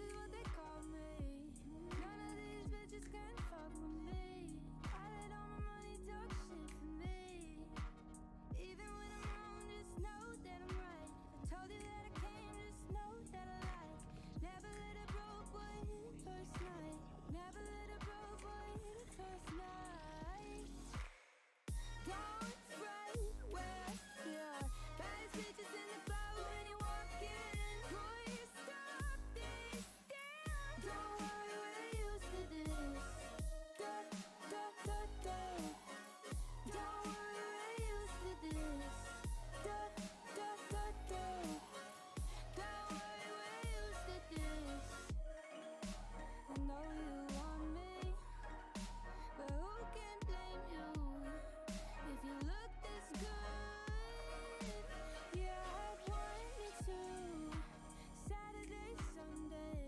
is what they call me. None of these bitches can fuck with me. I let all my money talk shit for me. Even when I'm wrong, just know that I'm right. I told you that I came, just know that I lied. Never let a broke boy hit first night. Never let a broke boy hit first night. Don't fret where you are. Baddest bitches in the club when you walk in. Boy, you stop this down. Don't worry, we're used to this. Da, da, da, da. Don't worry, we're used to this. Da, da, da, da. Don't worry, we're used to this. I know you want me, but who can blame you? If you look this good, yeah, I want you to. Saturday, Sunday,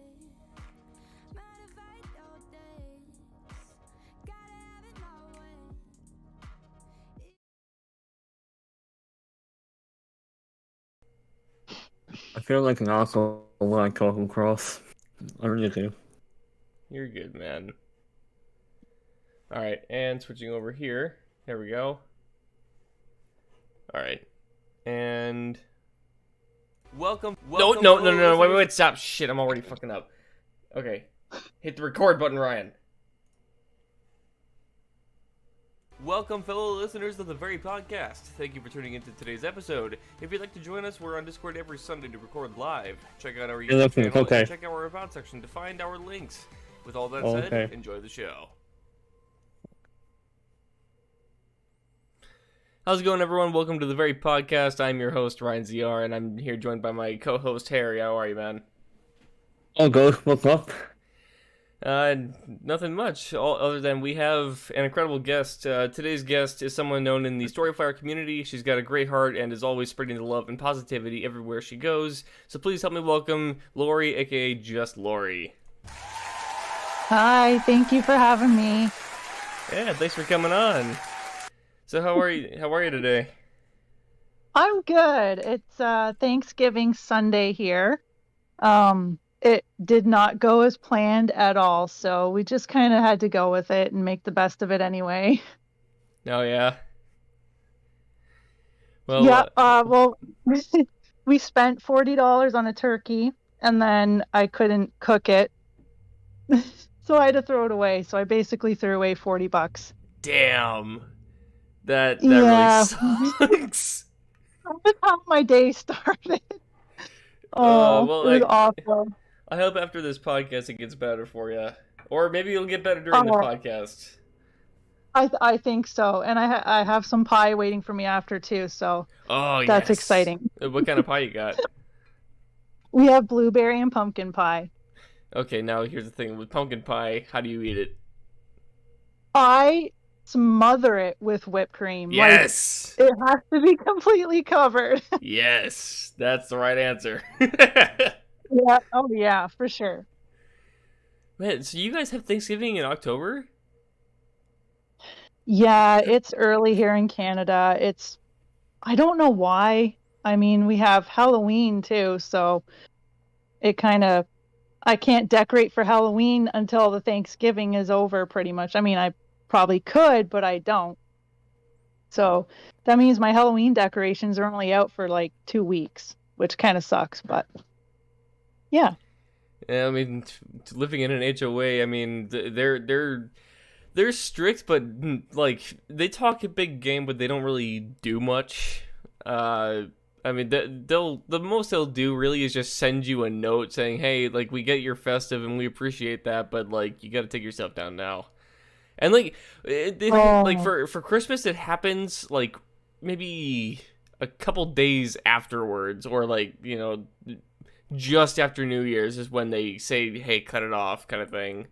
motivate all days. Gotta have it my way. I feel like an asshole when I talk across. I really do. You're good, man. Alright, and switching over here. There we go. Alright. And... Welcome. No, wait, stop. Shit, I'm already fucking up. Okay. Hit the record button, Ryan. Welcome, fellow listeners of the Very Podcast. Thank you for tuning into today's episode. If you'd like to join us, we're on Discord every Sunday to record live. Check out our YouTube channel okay. and check out our About section to find our links. With all that said, Okay. enjoy the show. How's it going, everyone? Welcome to the Very Podcast. I'm your host, Ryan ZR, and I'm here joined by my co-host, Harry. How are you, man? All good. What's up? Nothing much, other than we have an incredible guest. Today's guest is someone known in the Storyfire community. She's got a great heart and is always spreading the love and positivity everywhere she goes. So please help me welcome Lori, aka Just Lori. Hi, thank you for having me. Yeah, thanks for coming on. So how are you? How are you today? I'm good. It's Thanksgiving Sunday here. It did not go as planned at all, so we just kind of had to go with it and make the best of it anyway. Oh yeah. Well, Yeah, well, we spent $40 on a turkey, and then I couldn't cook it, so I had to throw it away. So I basically threw away $40. damn. That Yeah. really sucks. That's how my day started. well, It was like- awful. I hope after this podcast it gets better for you, or maybe it'll get better during the podcast. I think so, and I have some pie waiting for me after too, so Oh, that's yes. exciting. What kind of pie you got? We have blueberry and pumpkin pie. Okay, now here's the thing with pumpkin pie. How do you eat it? I smother it with whipped cream. Yes, Like, it has to be completely covered. yes, that's the right answer. Yeah. Oh yeah, for sure. Man, so you guys have Thanksgiving in October? Yeah, it's early here in Canada. I don't know why. I mean, we have Halloween too, so it kind of, I can't decorate for Halloween until the Thanksgiving is over pretty much. I mean, I probably could, but I don't. So that means my Halloween decorations are only out for like 2 weeks, which kind of sucks, but yeah. Yeah, I mean, living in an HOA, I mean, they're strict, but like they talk a big game, but they don't really do much. I mean, the most they'll do really is just send you a note saying, "Hey, like we get your festive and we appreciate that, but like you got to take yourself down now." And like like for Christmas, it happens like maybe a couple days afterwards, or like just after New Year's is when they say, "Hey, cut it off," kind of thing.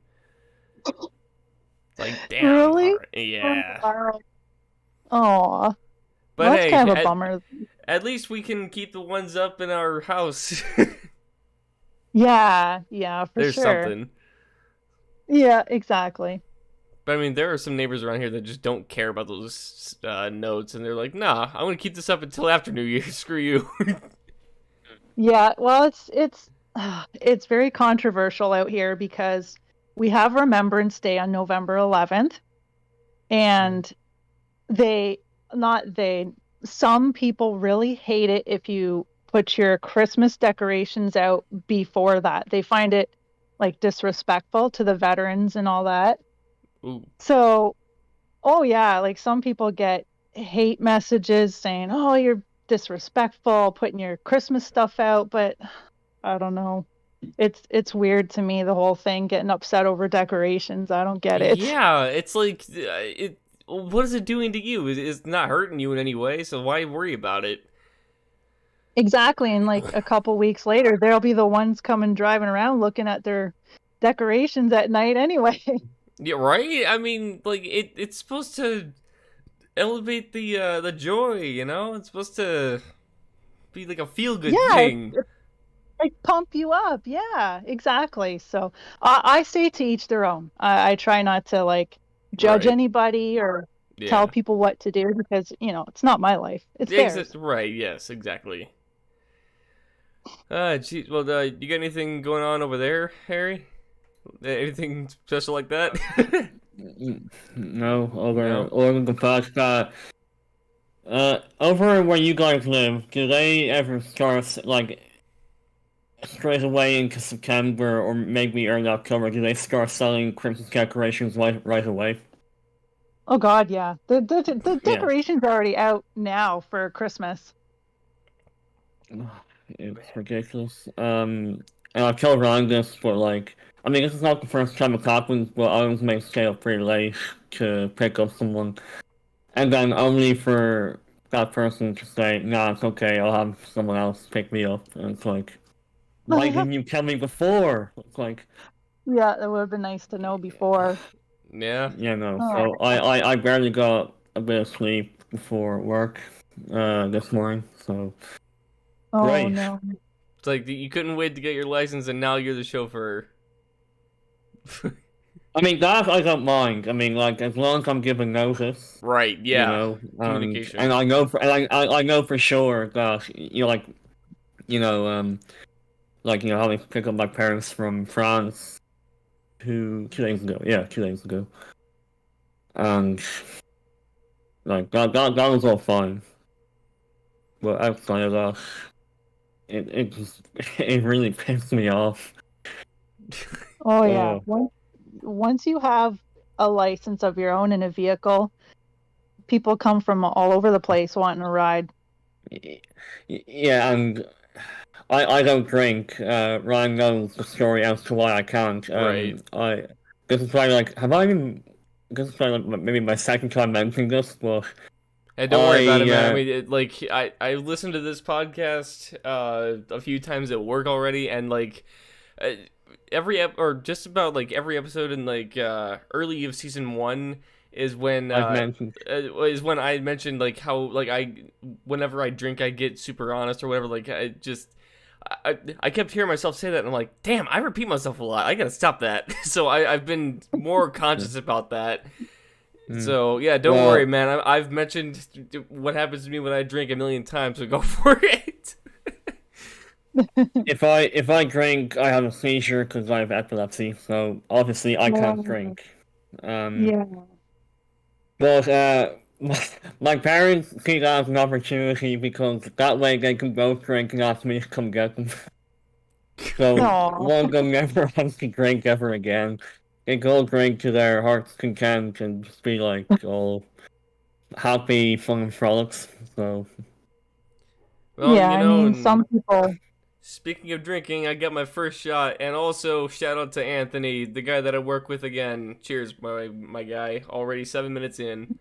Like, damn. Really? Yeah. Aw. But Well, that's hey, kind of a bummer. at least we can keep the ones up in our house. Yeah, for There's sure. something. Yeah, exactly. But I mean, there are some neighbors around here that just don't care about those notes, and they're like, "Nah, I'm gonna keep this up until after New Year. Screw you." Yeah, well, it's very controversial out here because we have Remembrance Day on November 11th, and they, not they, some people really hate it if you put your Christmas decorations out before that. They find it like disrespectful to the veterans and all that. Ooh. So, oh yeah, like some people get hate messages saying, "Oh, you're disrespectful putting your Christmas stuff out," but I don't know. It's weird to me, the whole thing, getting upset over decorations. I don't get it. Yeah, it's like what is it doing to you? It's not hurting you in any way, so why worry about it? Exactly. And like a couple weeks later, there'll be the ones coming driving around looking at their decorations at night anyway. Yeah, right? I mean, like it's supposed to elevate the joy, you know? It's supposed to be like a feel good Yeah, thing. like pump you up. Yeah, exactly. So I say to each their own. I try not to like judge Right. anybody or tell Yeah. people what to do because, it's not my life. It's theirs. Right, yes, exactly. Geez, well, you got anything going on over there, Harry? Anything special like that? No, over No? over the fact that over where you guys live, do they ever start like straight away into September or maybe early October? Do they start selling Christmas decorations right away? Oh God, yeah. The Yeah. decorations are already out now for Christmas. It's ridiculous. And I've told Ryan this, but like, I mean, this is not the first time it's happened, but I always may stay up pretty late to pick up someone, and then only for that person to say, "Nah, it's okay. I'll have someone else pick me up." And it's like, why didn't you tell me before? It's like, Yeah, that would have been nice to know before. Yeah. yeah, no. Oh. So I barely got a bit of sleep before work, this morning. So Oh Great. no. It's like you couldn't wait to get your license, and now you're the chauffeur. I mean, that I don't mind. I mean, like, as long as I'm given notice. Right? Yeah. You know, Communication. and I know for I know for sure that like having to pick up my parents from France 2 days ago. Yeah, 2 days ago, and like that was all fine. But outside of that, it just it really pissed me off. Oh yeah. Oh. Once you have a license of your own in a vehicle, people come from all over the place wanting a ride. Yeah, and I don't drink. Ryan knows the story as to why I can't. Right. This is probably like, have I even? This is probably like maybe my second time mentioning this, but Hey, don't worry about it, man. I I, mean, I listened to this podcast a few times at work already, and like or just about like every episode in like early of season 1 is when I've mentioned. is when I mentioned like how like whenever I drink I get super honest or whatever. Like I kept hearing myself say that, and I'm like, damn, I repeat myself a lot. I gotta stop that. So I've been more conscious about that. So yeah, don't Well- worry, man. I've mentioned what happens to me when I drink a million times, so go for it. If I drink, I have a seizure because I have epilepsy. So obviously I can't Oh. drink. Yeah. But my parents see that as an opportunity because that way they can both drink and ask me to come get them. So Aw. one of them never has to drink ever again. They go drink to their heart's content and just be like all happy, fun and frolics. So Well, yeah, you know, I mean, some people. speaking of drinking, I got my first shot, and also shout out to Anthony, the guy that I work with again. Cheers, my guy. Already 7 minutes in.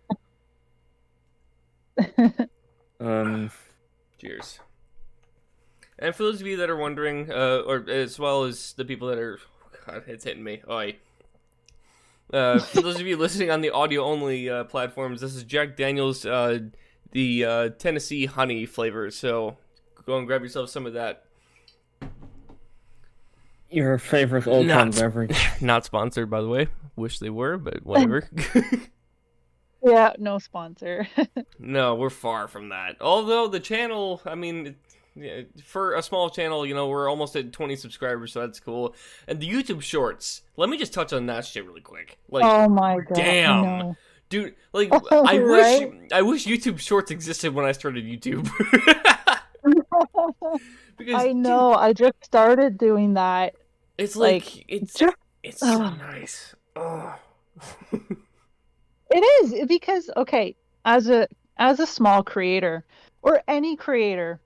Cheers. And for those of you that are wondering, or as well as the people that are, God, it's hitting me. Oi. For those of you listening on the audio only platforms, this is Jack Daniels, the Tennessee honey flavor. So go and grab yourself some of that. your favorite old time Nuts. beverage. Not sponsored, by the way. Wish they were, but whatever. Yeah, no sponsor. No, we're far from that. Although the channel, I mean, Yeah, for a small channel, we're almost at 20 subscribers, so that's cool. And the YouTube Shorts, let me just touch on that shit really quick. Like, Oh my god! I damn, know. dude, like Right? I wish YouTube Shorts existed when I started YouTube. Because I know. I just started doing that. it's Like, it's just it's so nice. Oh. it is because okay, as a small creator or any creator,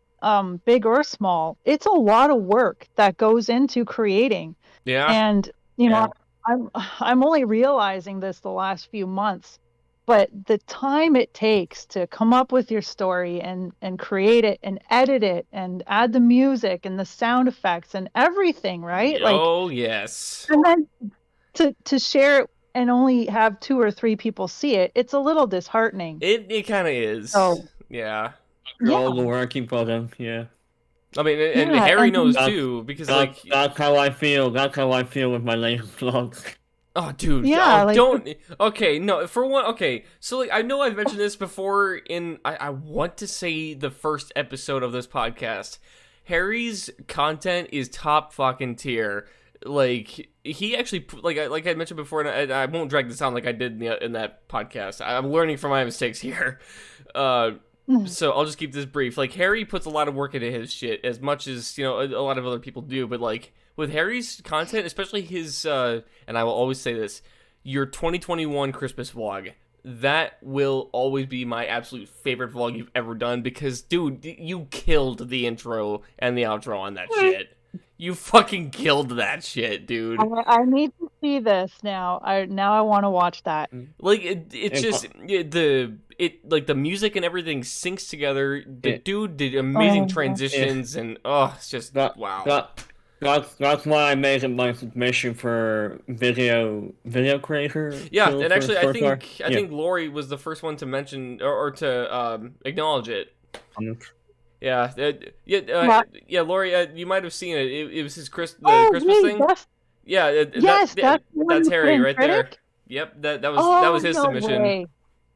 big or small, it's a lot of work that goes into creating. Yeah. And Yeah. I'm only realizing this the last few months, but the time it takes to come up with your story and create it and edit it and add the music and the sound effects and everything, right? Like, Oh yes. and then to share it and only have 2 or 3 people see it, it's a little disheartening. It kind of is. Oh. Yeah. Yeah. All the work you put in, yeah. I mean, and Yeah, Harry and knows that's- too, because That's how I feel. That's how I feel with my latest vlogs. oh, dude, Yeah, oh, like- don't. Okay, no, for one, okay. So, like, I know I've mentioned this before in, I want to say the first episode of this podcast. Harry's content is top fucking tier. Like, he actually, like I mentioned before, and I won't drag this on like I did in that podcast. I'm learning from my mistakes here. So I'll just keep this brief. Like, Harry puts a lot of work into his shit, as much as, a lot of other people do, but, like, with Harry's content, especially his, and I will always say this, your 2021 Christmas vlog, that will always be my absolute favorite vlog you've ever done, because, dude, you killed the intro and the outro on that shit. You fucking killed that shit, dude. I need to see this now. I want to watch that. Like, it's It's just, like, the music and everything syncs together. The dude did amazing Oh, transitions, and, it's just, That, wow. That's why I made it my submission for video creator. Yeah, tool and for actually, I Storyfire. think Lori was the first one to mention or to acknowledge it. Yeah, Lori, you might have seen it. It was his Christmas wait, thing. that's- Yeah, yes, that's the one that's you put Harry in right there. Critic? Yep, that was his no submission. way.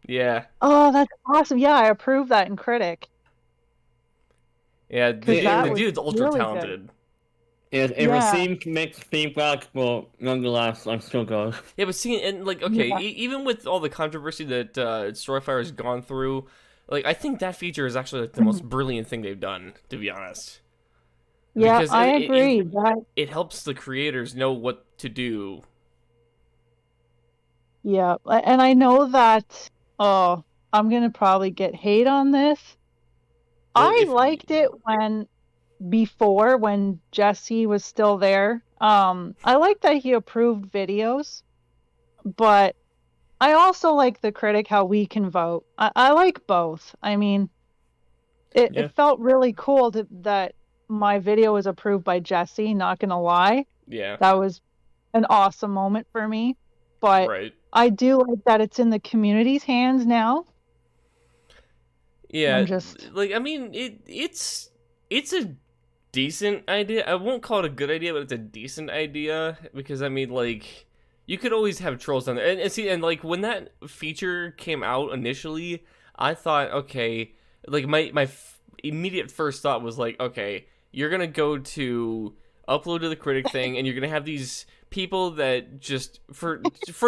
Yeah, Oh, that's awesome. Yeah, I approve that in Critic. yeah, 'Cause the that was dude's ultra really good. talented. It Yeah. received mixed feedback, but nonetheless, I'm still good. Yeah, but seeing and like okay, Yeah. even with all the controversy that Storyfire has gone through, like I think that feature is actually like the most brilliant thing they've done, to be honest. Yeah, Because I it- agree. That It helps the creators know what to do. yeah, and I know that. Oh, I'm gonna probably get hate on this. Well, I if- liked it when Jesse was still there. I like that he approved videos, but I also like the Critic how we can vote. I like both. I mean, Yeah. it felt really cool that my video was approved by Jesse. Not gonna lie, Yeah, that was an awesome moment for me. But right. I do like that it's in the community's hands now. Yeah, I'm just- like I mean, it's a decent idea. I won't call it a good idea, but it's a decent idea because I mean, like you could always have trolls on there, and see, and like when that feature came out initially, I thought, okay, like my immediate first thought was like, okay, you're gonna go to upload to the Critic thing, and you're gonna have these people that just for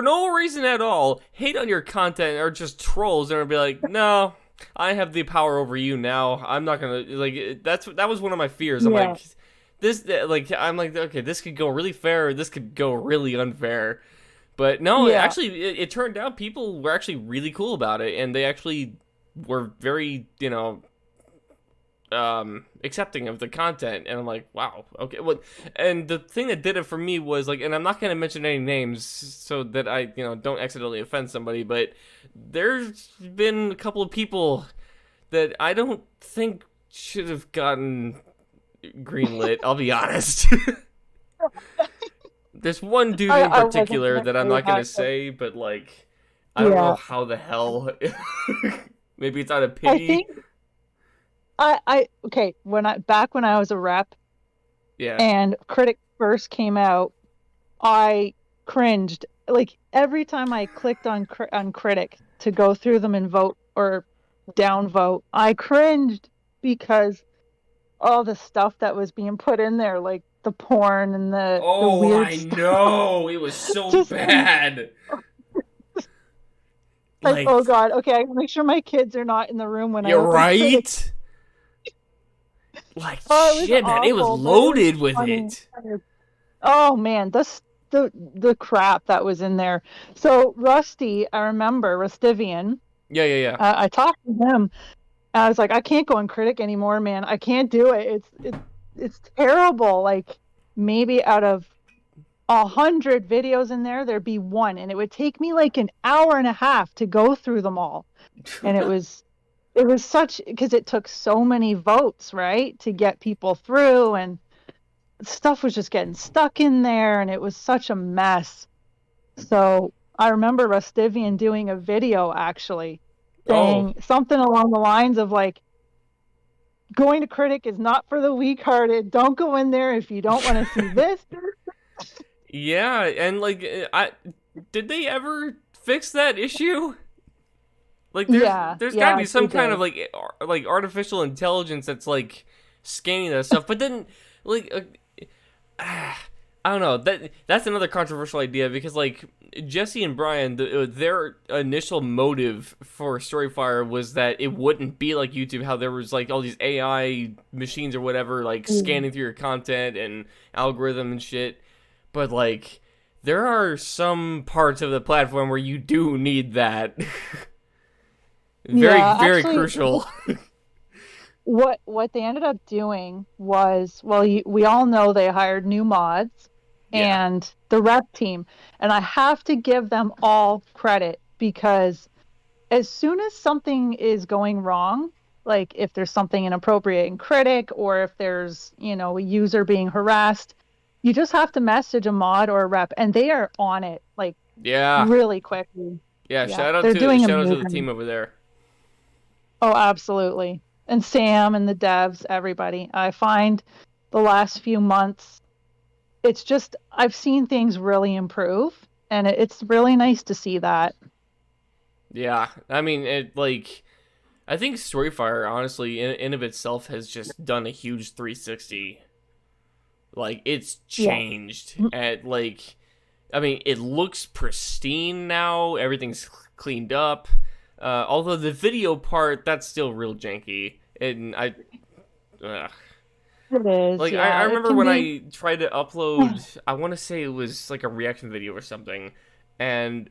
no reason at all hate on your content or just trolls, and are be like, no. I have the power over you now. I'm not gonna like. That was one of my fears. I'm Yeah. like, this like I'm like, okay, this could go really fair, or this could go really unfair. But no, Yeah. actually, it turned out people were actually really cool about it, and they actually were very, accepting of the content. And I'm like, wow, okay. Well, and the thing that did it for me was like, and I'm not gonna mention any names so that I, don't accidentally offend somebody, but there's been a couple of people that I don't think should have gotten greenlit. I'll be honest. There's one dude I in wasn't particular gonna that I'm say not gonna that, but- say, but like, I don't Yeah. know how the hell. Maybe it's out of I pity. think okay, when I was a rep Yeah. and Critic first came out, I cringed. Like every time I clicked on Critic to go through them and vote or downvote, I cringed because all the stuff that was being put in there, like the porn and the Oh, weird I stuff. know. It was so Just- bad. Like, oh god, okay, I gotta make sure my kids are not in the room when I You're open right. Like, Oh, it was shit, man, it was awful, but it was loaded with funny. it. Oh man, the crap that was in there. So Rusty, I remember Rustivian. Yeah. I talked to him. And I was like, I can't go on Critic anymore, man. I can't do it. It's terrible. Like maybe out of 100 videos in there, there'd be one, and it would take me like an hour and a half to go through them all. And it was such because it took so many votes, right, to get people through, and stuff was just getting stuck in there, and it was such a mess. So I remember Rustivian doing a video actually saying something along the lines of like, going to Critic is not for the weak-hearted. Don't go in there if you don't want to see this. Yeah, and like, did they ever fix that issue? Like, there's gotta be some kind of like artificial intelligence that's like scanning that stuff. But then, like, I don't know. That's another controversial idea because like Jesse and Brian, their initial motive for Storyfire was that it wouldn't be like YouTube, how there was like all these AI machines or whatever like scanning through your content and algorithm and shit. But like, there are some parts of the platform where you do need that. Very crucial. What they ended up doing was, well, we all know they hired new mods and the rep team, and I have to give them all credit because as soon as something is going wrong, like if there's something inappropriate in Critic or if there's, a user being harassed, you just have to message a mod or a rep, and they are on it like really quickly. Yeah, shout out They're to the team over there. Oh, absolutely. And Sam and the devs, everybody. I find the last few months, it's just, I've seen things really improve, and it's really nice to see that. Yeah, I mean, I think Storyfire, honestly, in of itself, has just done a huge 360. Like, it's changed at, like, I mean, it looks pristine now. Everything's cleaned up. Although the video part, that's still real janky. And It is. like, I remember when I tried to upload, I want to say it was like a reaction video or something. And,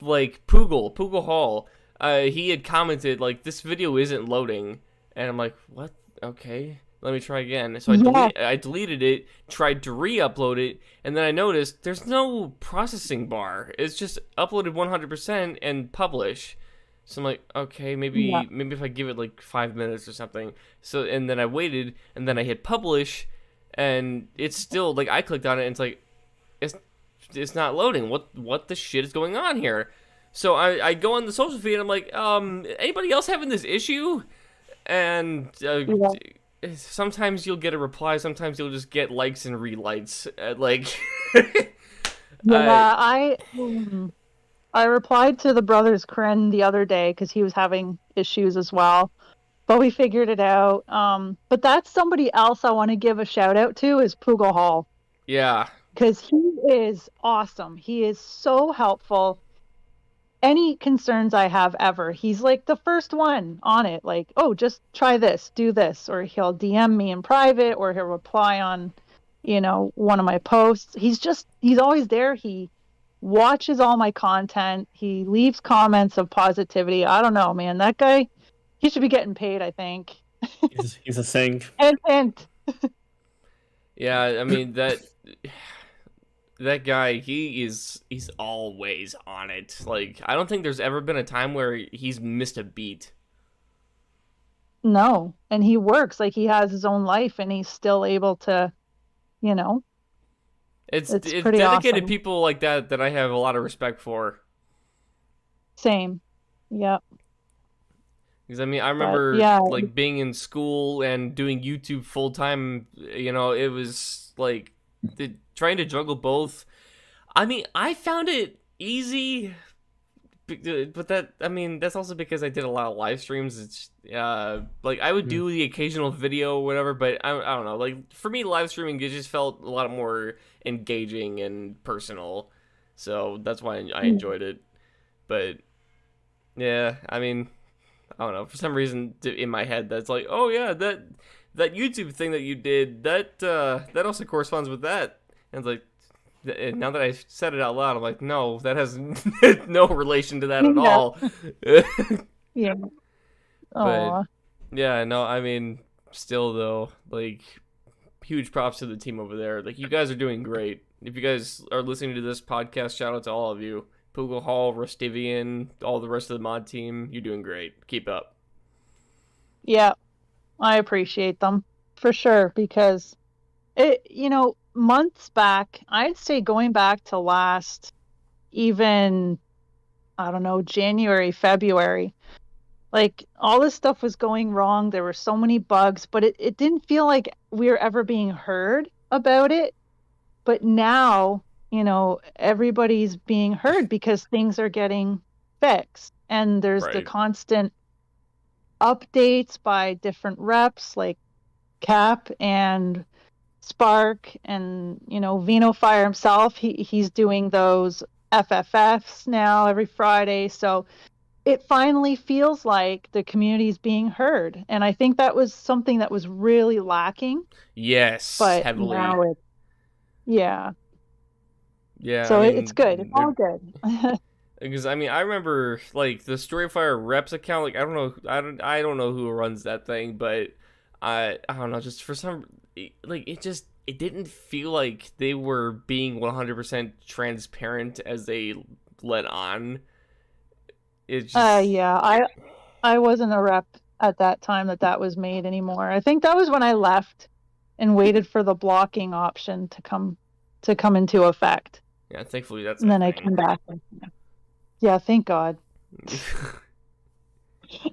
like, Poogle Hall, he had commented, like, this video isn't loading. And I'm like, what? Okay. Let me try again. So I deleted it, tried to re-upload it, and then I noticed there's no processing bar. It's just uploaded 100% and publish. So I'm like, okay, maybe if I give it like 5 minutes or something. So, and then I waited, and then I hit publish, and it's still like, I clicked on it, and it's like, it's not loading. What the shit is going on here? So I go on the social feed, and I'm like, anybody else having this issue? And sometimes you'll get a reply, sometimes you'll just get likes and relights. I replied to the brothers Kren the other day because he was having issues as well, but we figured it out. But that's somebody else I want to give a shout out to is Poogle Hall. Yeah. Because he is awesome. He is so helpful. Any concerns I have ever, he's like the first one on it. Like, oh, just try this, do this. Or he'll DM me in private, or he'll reply on, one of my posts. He's always there. He watches all my content. He leaves comments of positivity. I don't know, man. That guy, he should be getting paid, I think. He's a saint. And yeah, I mean, that guy, he's always on it. Like, I don't think there's ever been a time where he's missed a beat. No, and he works. Like, he has his own life, and he's still able to, It's pretty dedicated awesome. people like that I have a lot of respect for. Same. Yep. Because, I mean, I remember, like, being in school and doing YouTube full-time, it was, like, trying to juggle both. I mean, I found it easy, but that, I mean, that's also because I did a lot of live streams. It's like I would do the occasional video or whatever, but I don't know. Like for me, live streaming it just felt a lot more engaging and personal, so that's why I enjoyed it. But yeah, I mean, I don't know. For some reason in my head, that's like, oh yeah, that YouTube thing that you did, that also corresponds with that. And it's like, and now that I said it out loud, I'm like, no, that has no relation to that at all. Yeah. Aw. Yeah, no, I mean, still though, like, huge props to the team over there. Like, you guys are doing great. If you guys are listening to this podcast, shout out to all of you. Poogle Hall, Rustivian, all the rest of the mod team, you're doing great. Keep up. Yeah, I appreciate them for sure because it, months back, I'd say going back to last, even, I don't know, January, February, like all this stuff was going wrong. There were so many bugs, but it didn't feel like we were ever being heard about it. But now, everybody's being heard because things are getting fixed. And there's the Right. constant updates by different reps like Cap and Spark and, Vino Fire himself. He's doing those FFFs now every Friday. So it finally feels like the community's being heard. And I think that was something that was really lacking. Yes, But heavily. now yeah. Yeah. So I mean, it's good. It's all good. because I mean, I remember like the Storyfire reps account. Like I don't know who runs that thing, but I don't know. Just for some, like it didn't feel like they were being 100% transparent as they let on. It just Yeah, I wasn't a rep at that time that was made anymore. I think that was when I left and waited for the blocking option to come into effect. yeah. Thankfully, that's And a then I thing. came back. Yeah, thank God.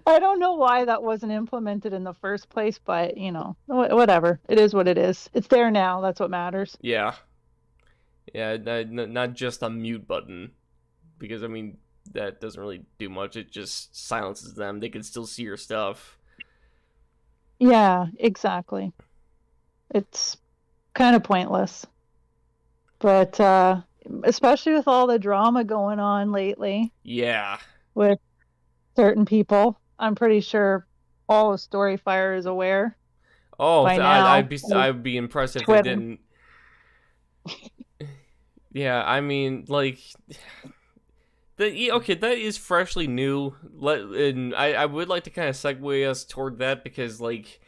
I don't know why that wasn't implemented in the first place, but whatever. It is what it is. It's there now. That's what matters. Yeah. Yeah, not just a mute button, because I mean that doesn't really do much. It just silences them. They can still see your stuff. Yeah, exactly. It's kind of pointless. But especially with all the drama going on lately Yeah. with certain people, I'm pretty sure all of Storyfire is aware. Oh, By now, I'd be impressed if Twitter. they didn't. Yeah, I mean, like, okay, that is freshly new. And I would like to kind of segue us toward that because, like,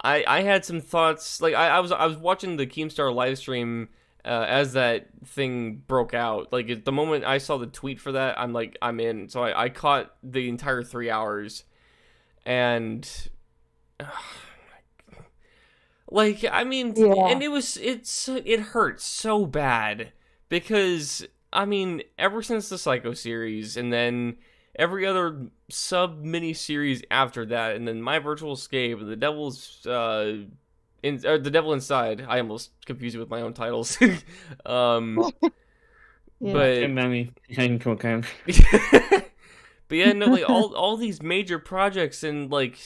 I had some thoughts. Like, I was watching the Keemstar live stream as that thing broke out. Like, at the moment I saw the tweet for that, I'm like, I'm in. So I caught the entire 3 hours, and like, I mean, Yeah. and it hurts so bad because I mean, ever since the Psycho series, and then every other sub mini series after that, and then My Virtual Escape, and The Devil Inside. I almost confused it with my own titles. Yeah. But And then we take into account. but yeah, no, like all these major projects and like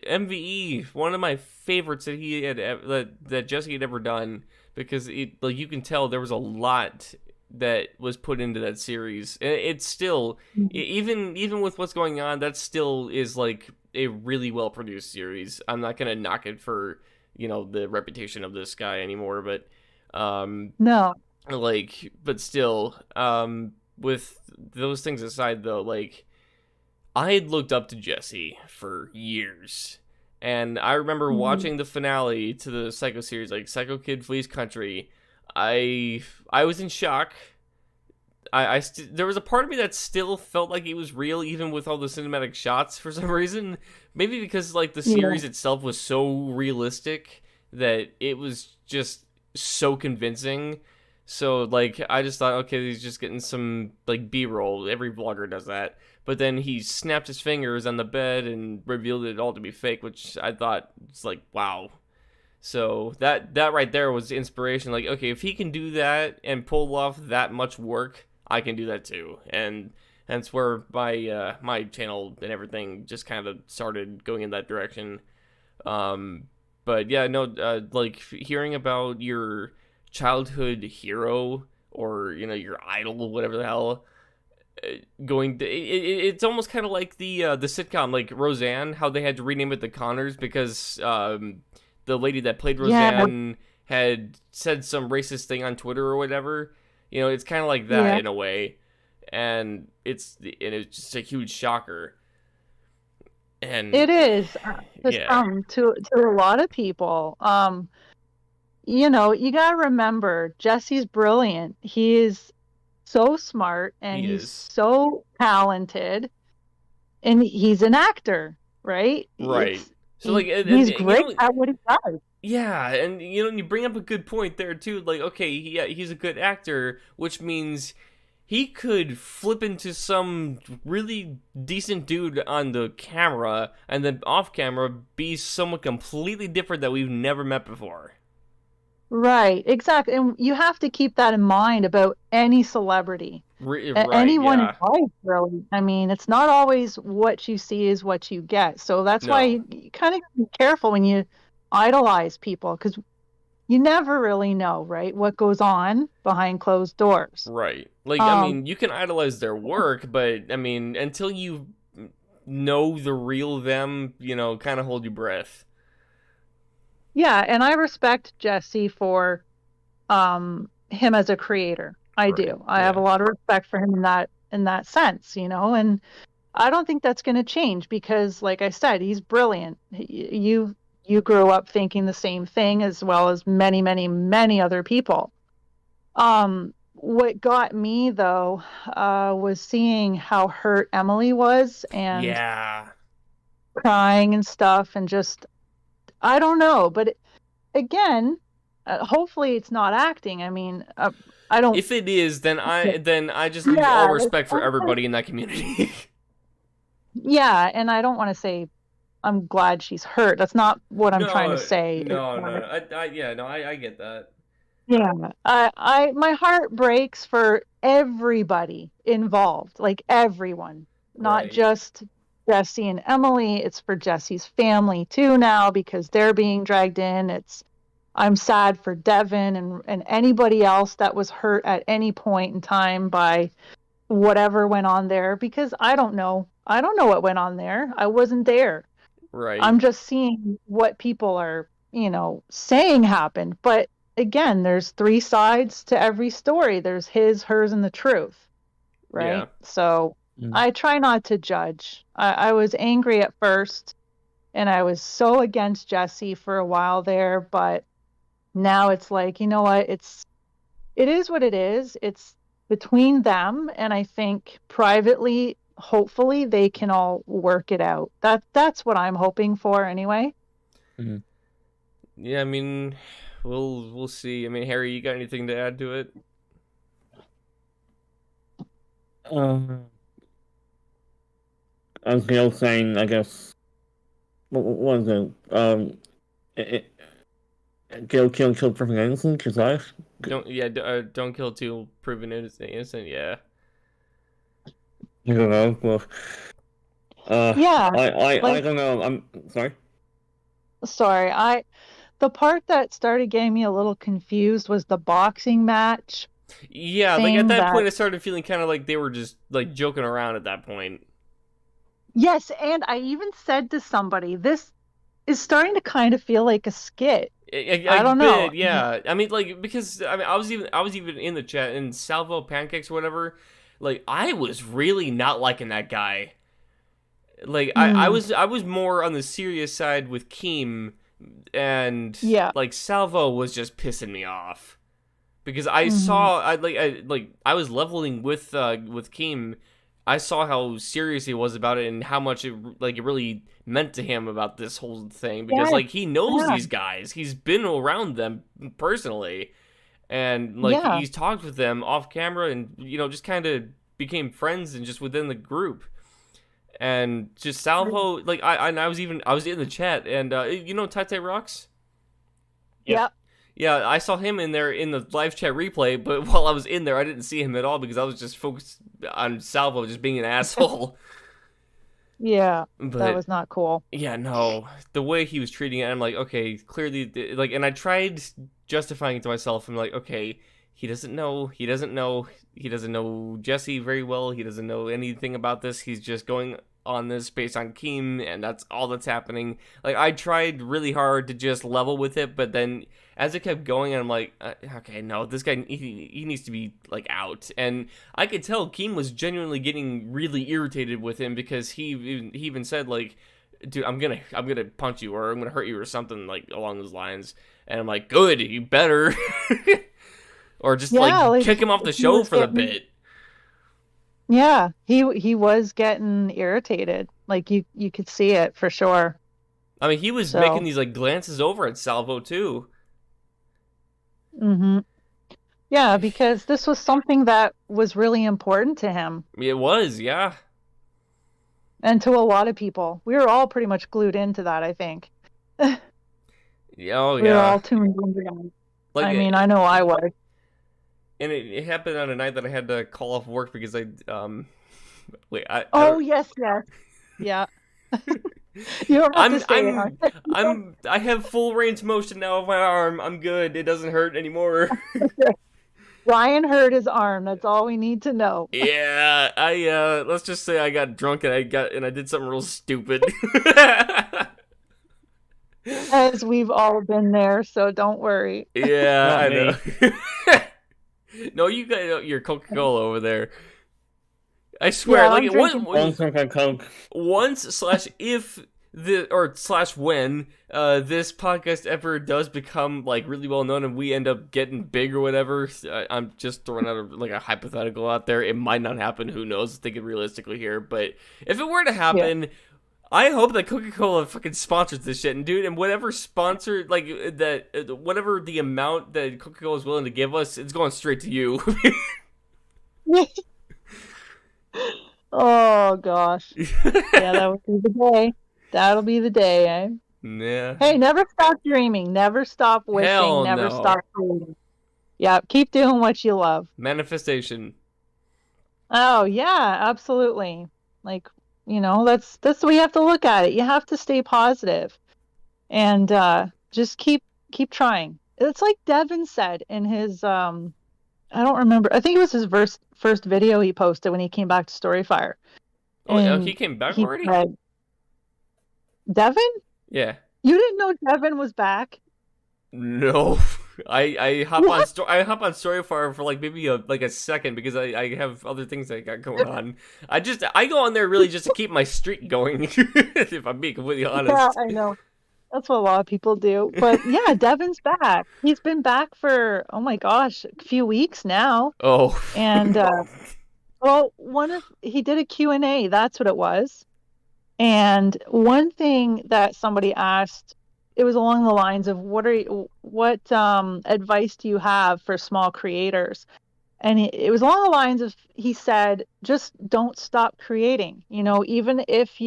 MVE, one of my favorites that he had that Jesse had ever done, because it, like, you can tell there was a lot that was put into that series, and it's still even with what's going on, that still is like a really well produced series. I'm not gonna knock it for the reputation of this guy anymore, but No. like, but still, with those things aside though, like, I had looked up to Jesse for years, and I remember watching the finale to the Psycho series, like Psycho Kid Flees Country. I was in shock. There was a part of me that still felt like it was real, even with all the cinematic shots for some reason. Maybe because like the series itself was so realistic that it was just so convincing. So like I just thought, okay, he's just getting some like B-roll. Every vlogger does that. But then he snapped his fingers on the bed and revealed it all to be fake, which I thought was like, wow. So that right there was inspiration. Like, okay, if he can do that and pull off that much work, I can do that too. And Hence where my channel and everything just kind of started going in that direction. But yeah, no, like hearing about your childhood hero or your idol, whatever the hell, going to it's almost kind of like the sitcom like Roseanne, how they had to rename it the Connors because the lady that played Roseanne had said some racist thing on Twitter or whatever. It's kind of like that in a way, and it's just a huge shocker. And it is to a lot of people. You gotta remember, Jesse's brilliant. He is so smart and he's so talented, and he's an actor, right? Right. So he's great at what he does. Yeah, and you bring up a good point there too. Like, okay, he's a good actor, which means he could flip into some really decent dude on the camera, and then off camera be someone completely different that we've never met before. Right, exactly. And you have to keep that in mind about any celebrity. Anyone in life, really. I mean, it's not always what you see is what you get. So that's why you kind of be careful when you idolize people, because you never really know, right, what goes on behind closed doors. Right. Like, I mean, you can idolize their work, but, I mean, until you know the real them, kind of hold your breath. Yeah, and I respect Jesse for him as a creator. I do. I have a lot of respect for him in that sense, and I don't think that's going to change because, like I said, he's brilliant. You grew up thinking the same thing as well as many, many, many other people. What got me, though, was seeing how hurt Emily was and crying and stuff, and just, I don't know. But again, hopefully it's not acting. I mean, I don't. If it is, then I just lose all respect for everybody in that community. Yeah, and I don't want to say I'm glad she's hurt. That's not what I'm trying to say. No. I get that. Yeah, my heart breaks for everybody involved, like everyone, not just Jesse and Emily. It's for Jesse's family too now because they're being dragged in. I'm sad for Devin and anybody else that was hurt at any point in time by whatever went on there, because I don't know what went on there. I wasn't there. Right. I'm just seeing what people are, saying happened. But again, there's three sides to every story. There's his, hers, and the truth. Right. Yeah. So I try not to judge. I was angry at first, and I was so against Jesse for a while there. But now it's like, you know what? It is what it is. It's between them. And I think privately, hopefully they can all work it out. That's what I'm hoping for anyway. Mm-hmm. Yeah, I mean, we'll see. I mean, Harry, you got anything to add to it? As Gail saying, I guess, what was it? Gail killed proven innocent, is that? Don't kill till proven innocent, yeah. I don't know, but I don't know. I'm sorry. The part that started getting me a little confused was the boxing match. Yeah, like at that point, I started feeling kind of like they were just like joking around at that point. Yes, and I even said to somebody, "This is starting to kind of feel like a skit." I don't know. Yeah, I mean, like because I was even in the chat and Salvo Pancakes or whatever. Like, I was really not liking that guy. Like, I was more on the serious side with Keem, and like Salvo was just pissing me off because I saw I was leveling with Keem. I saw how serious he was about it and how much it really meant to him about this whole thing because like he knows these guys. He's been around them personally. And like he's talked with them off camera and just kind of became friends and just within the group. And just Salvo, like I was in the chat and Tite Rocks? Yeah. Yeah, I saw him in there in the live chat replay, but while I was in there, I didn't see him at all because I was just focused on Salvo just being an asshole. Yeah, But that was not cool. yeah, no, the way he was treating it, I'm like, okay, clearly, like, and I tried justifying it to myself. I'm like, okay, he doesn't know Jesse very well. He doesn't know anything about this. He's just going on this based on Keem, and that's all that's happening. Like, I tried really hard to just level with it, but then as it kept going, I'm like, okay, no, this guy, he needs to be, like, out. And I could tell Keem was genuinely getting really irritated with him because he even said, like, dude, I'm gonna punch you, or I'm gonna hurt you, or something, like, along those lines. And I'm like, good, you better. Or just, like, kick him off the show for the bit. Yeah, he was getting irritated. Like, you could see it for sure. I mean, he was making these, like, glances over at Salvo, too. Mm-hmm. Yeah, because this was something that was really important to him. It was, yeah. And to a lot of people. We were all pretty much glued into that, I think. Yeah, oh, yeah. We were all tuned into that. Like, I mean, I know I was. And it happened on a night that I had to call off work because I yes. Yeah. You don't have to say I have full range of motion now of my arm. I'm good. It doesn't hurt anymore. Ryan hurt his arm. That's all we need to know. Yeah, I let's just say I got drunk and I did something real stupid. As we've all been there, so don't worry. Yeah, I know. No, you got your Coca-Cola over there. I swear, Yeah, like when this podcast ever does become like really well known and we end up getting big or whatever, I'm just throwing out like a hypothetical out there. It might not happen. Who knows? Thinking realistically here, but if it were to happen. Yeah. I hope that Coca-Cola fucking sponsors this shit, and dude, and whatever sponsor, like, that, whatever the amount that Coca-Cola is willing to give us, it's going straight to you. Oh, gosh. Yeah, that would be the day. That'll be the day, eh? Yeah. Hey, never stop dreaming. Never stop wishing. Never stop creating. Yeah, keep doing what you love. Manifestation. Oh, yeah, absolutely. Like, you know, that's the way you have to look at it. You have to stay positive and just keep trying. It's like Devin said in his I don't remember. I think it was his first video he posted when he came back to Storyfire. Oh, he came back already? Devin? Yeah. You didn't know Devin was back? No. I hop on Storyfire for like maybe a second because I have other things I got going on. I go on there really just to keep my streak going. If I'm being completely honest. Yeah, I know. That's what a lot of people do. But yeah, Devin's back. He's been back for oh my gosh, a few weeks now. Oh. And well, he did a Q&A. That's what it was. And one thing that somebody asked. It was along the lines of what advice do you have for small creators? And it was along the lines of, he said, just don't stop creating. You know, even if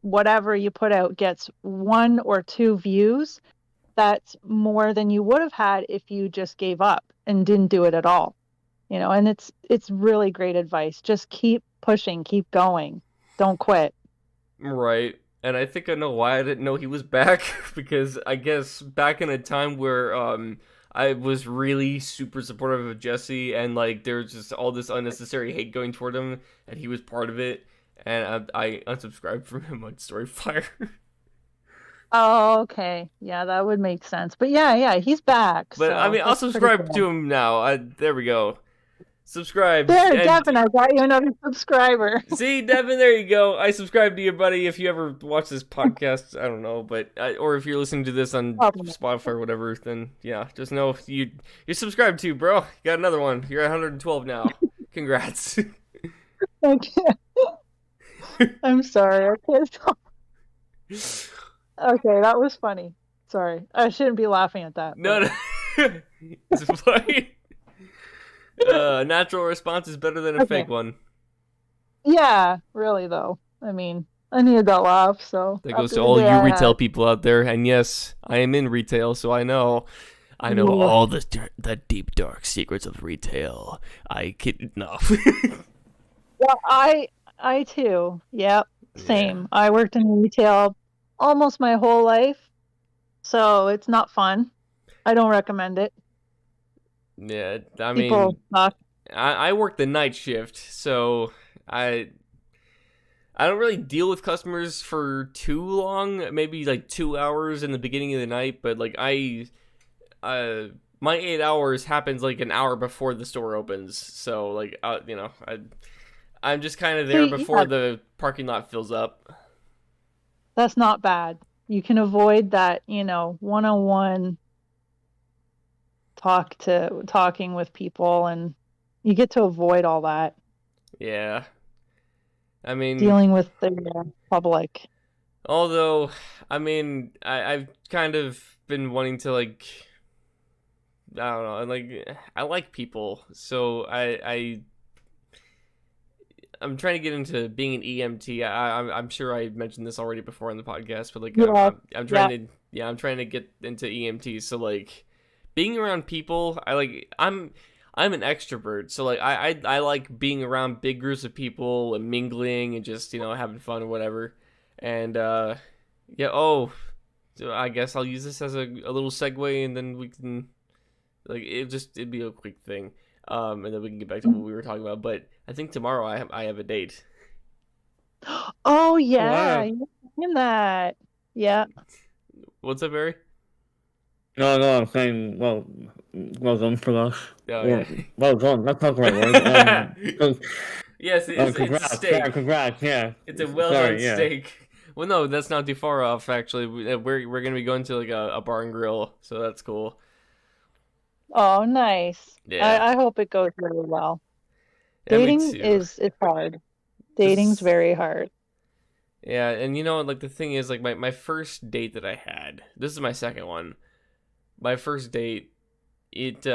whatever you put out gets 1 or 2 views, that's more than you would have had if you just gave up and didn't do it at all. You know, and it's really great advice. Just keep pushing, keep going. Don't quit. Right. And I think I know why I didn't know he was back, because I guess back in a time where I was really super supportive of Jesse, and like there's just all this unnecessary hate going toward him, and he was part of it, and I unsubscribed from him on Storyfire. Oh, okay. Yeah, that would make sense. But yeah, he's back. But so I mean, I'll subscribe to him now. There we go. Subscribe. There, Devin, I got you another subscriber. See, Devin, there you go. I subscribe to you, buddy. If you ever watch this podcast, I don't know, but or if you're listening to this on Spotify or whatever, then yeah, just know you're subscribed to, bro. You got another one. You're at 112 now. Congrats. Okay. I'm sorry. I can't stop. Okay, that was funny. Sorry, I shouldn't be laughing at that. No. It's funny. Natural response is better than a fake one. Yeah, really though. I mean, I needed that laugh, so that goes to all you retail people out there. And yes, I am in retail, so I know. I know Yeah. all the deep dark secrets of retail. I kid no. Well, I too. Yep. Same. I worked in retail almost my whole life, so it's not fun. I don't recommend it. Yeah, I People mean, suck. I work the night shift, so I don't really deal with customers for too long. Maybe like 2 hours in the beginning of the night, but like my 8 hours happens like an hour before the store opens. So like, I'm just kind of there See, before yeah. the parking lot fills up. That's not bad. You can avoid that, one-on-one talking with people, and you get to avoid all that Yeah, I mean, dealing with the public. although, I mean, I've kind of been wanting to like, I don't know, like I like people, so I'm trying to get into being an EMT. I'm sure I mentioned this already before on the podcast, but like Yeah, I'm trying to I'm trying to get into EMT. So like being around people, I'm an extrovert, so like I like being around big groups of people and mingling and just having fun or whatever. And yeah, so I guess I'll use this as a little segue, and then we can like it'd be a quick thing. And then we can get back to what we were talking about. But I think tomorrow I have a date. Oh yeah, Wow. you're saying that. Yeah. What's up, Barry? No, I'm saying, well done for us. Oh yeah. Well done. That's not the right word. Yes, it's a Congrats. steak. Yeah, congrats. Yeah. It's a well Sorry, done yeah. steak. Well, no, that's not too far off. Actually, we're gonna be going to like a bar and grill, so that's cool. Oh, nice. Yeah. I hope it goes really well. Yeah, me Dating too. is hard. Dating's very hard. Yeah, and like the thing is, like my first date that I had, this is my second one. My first date, it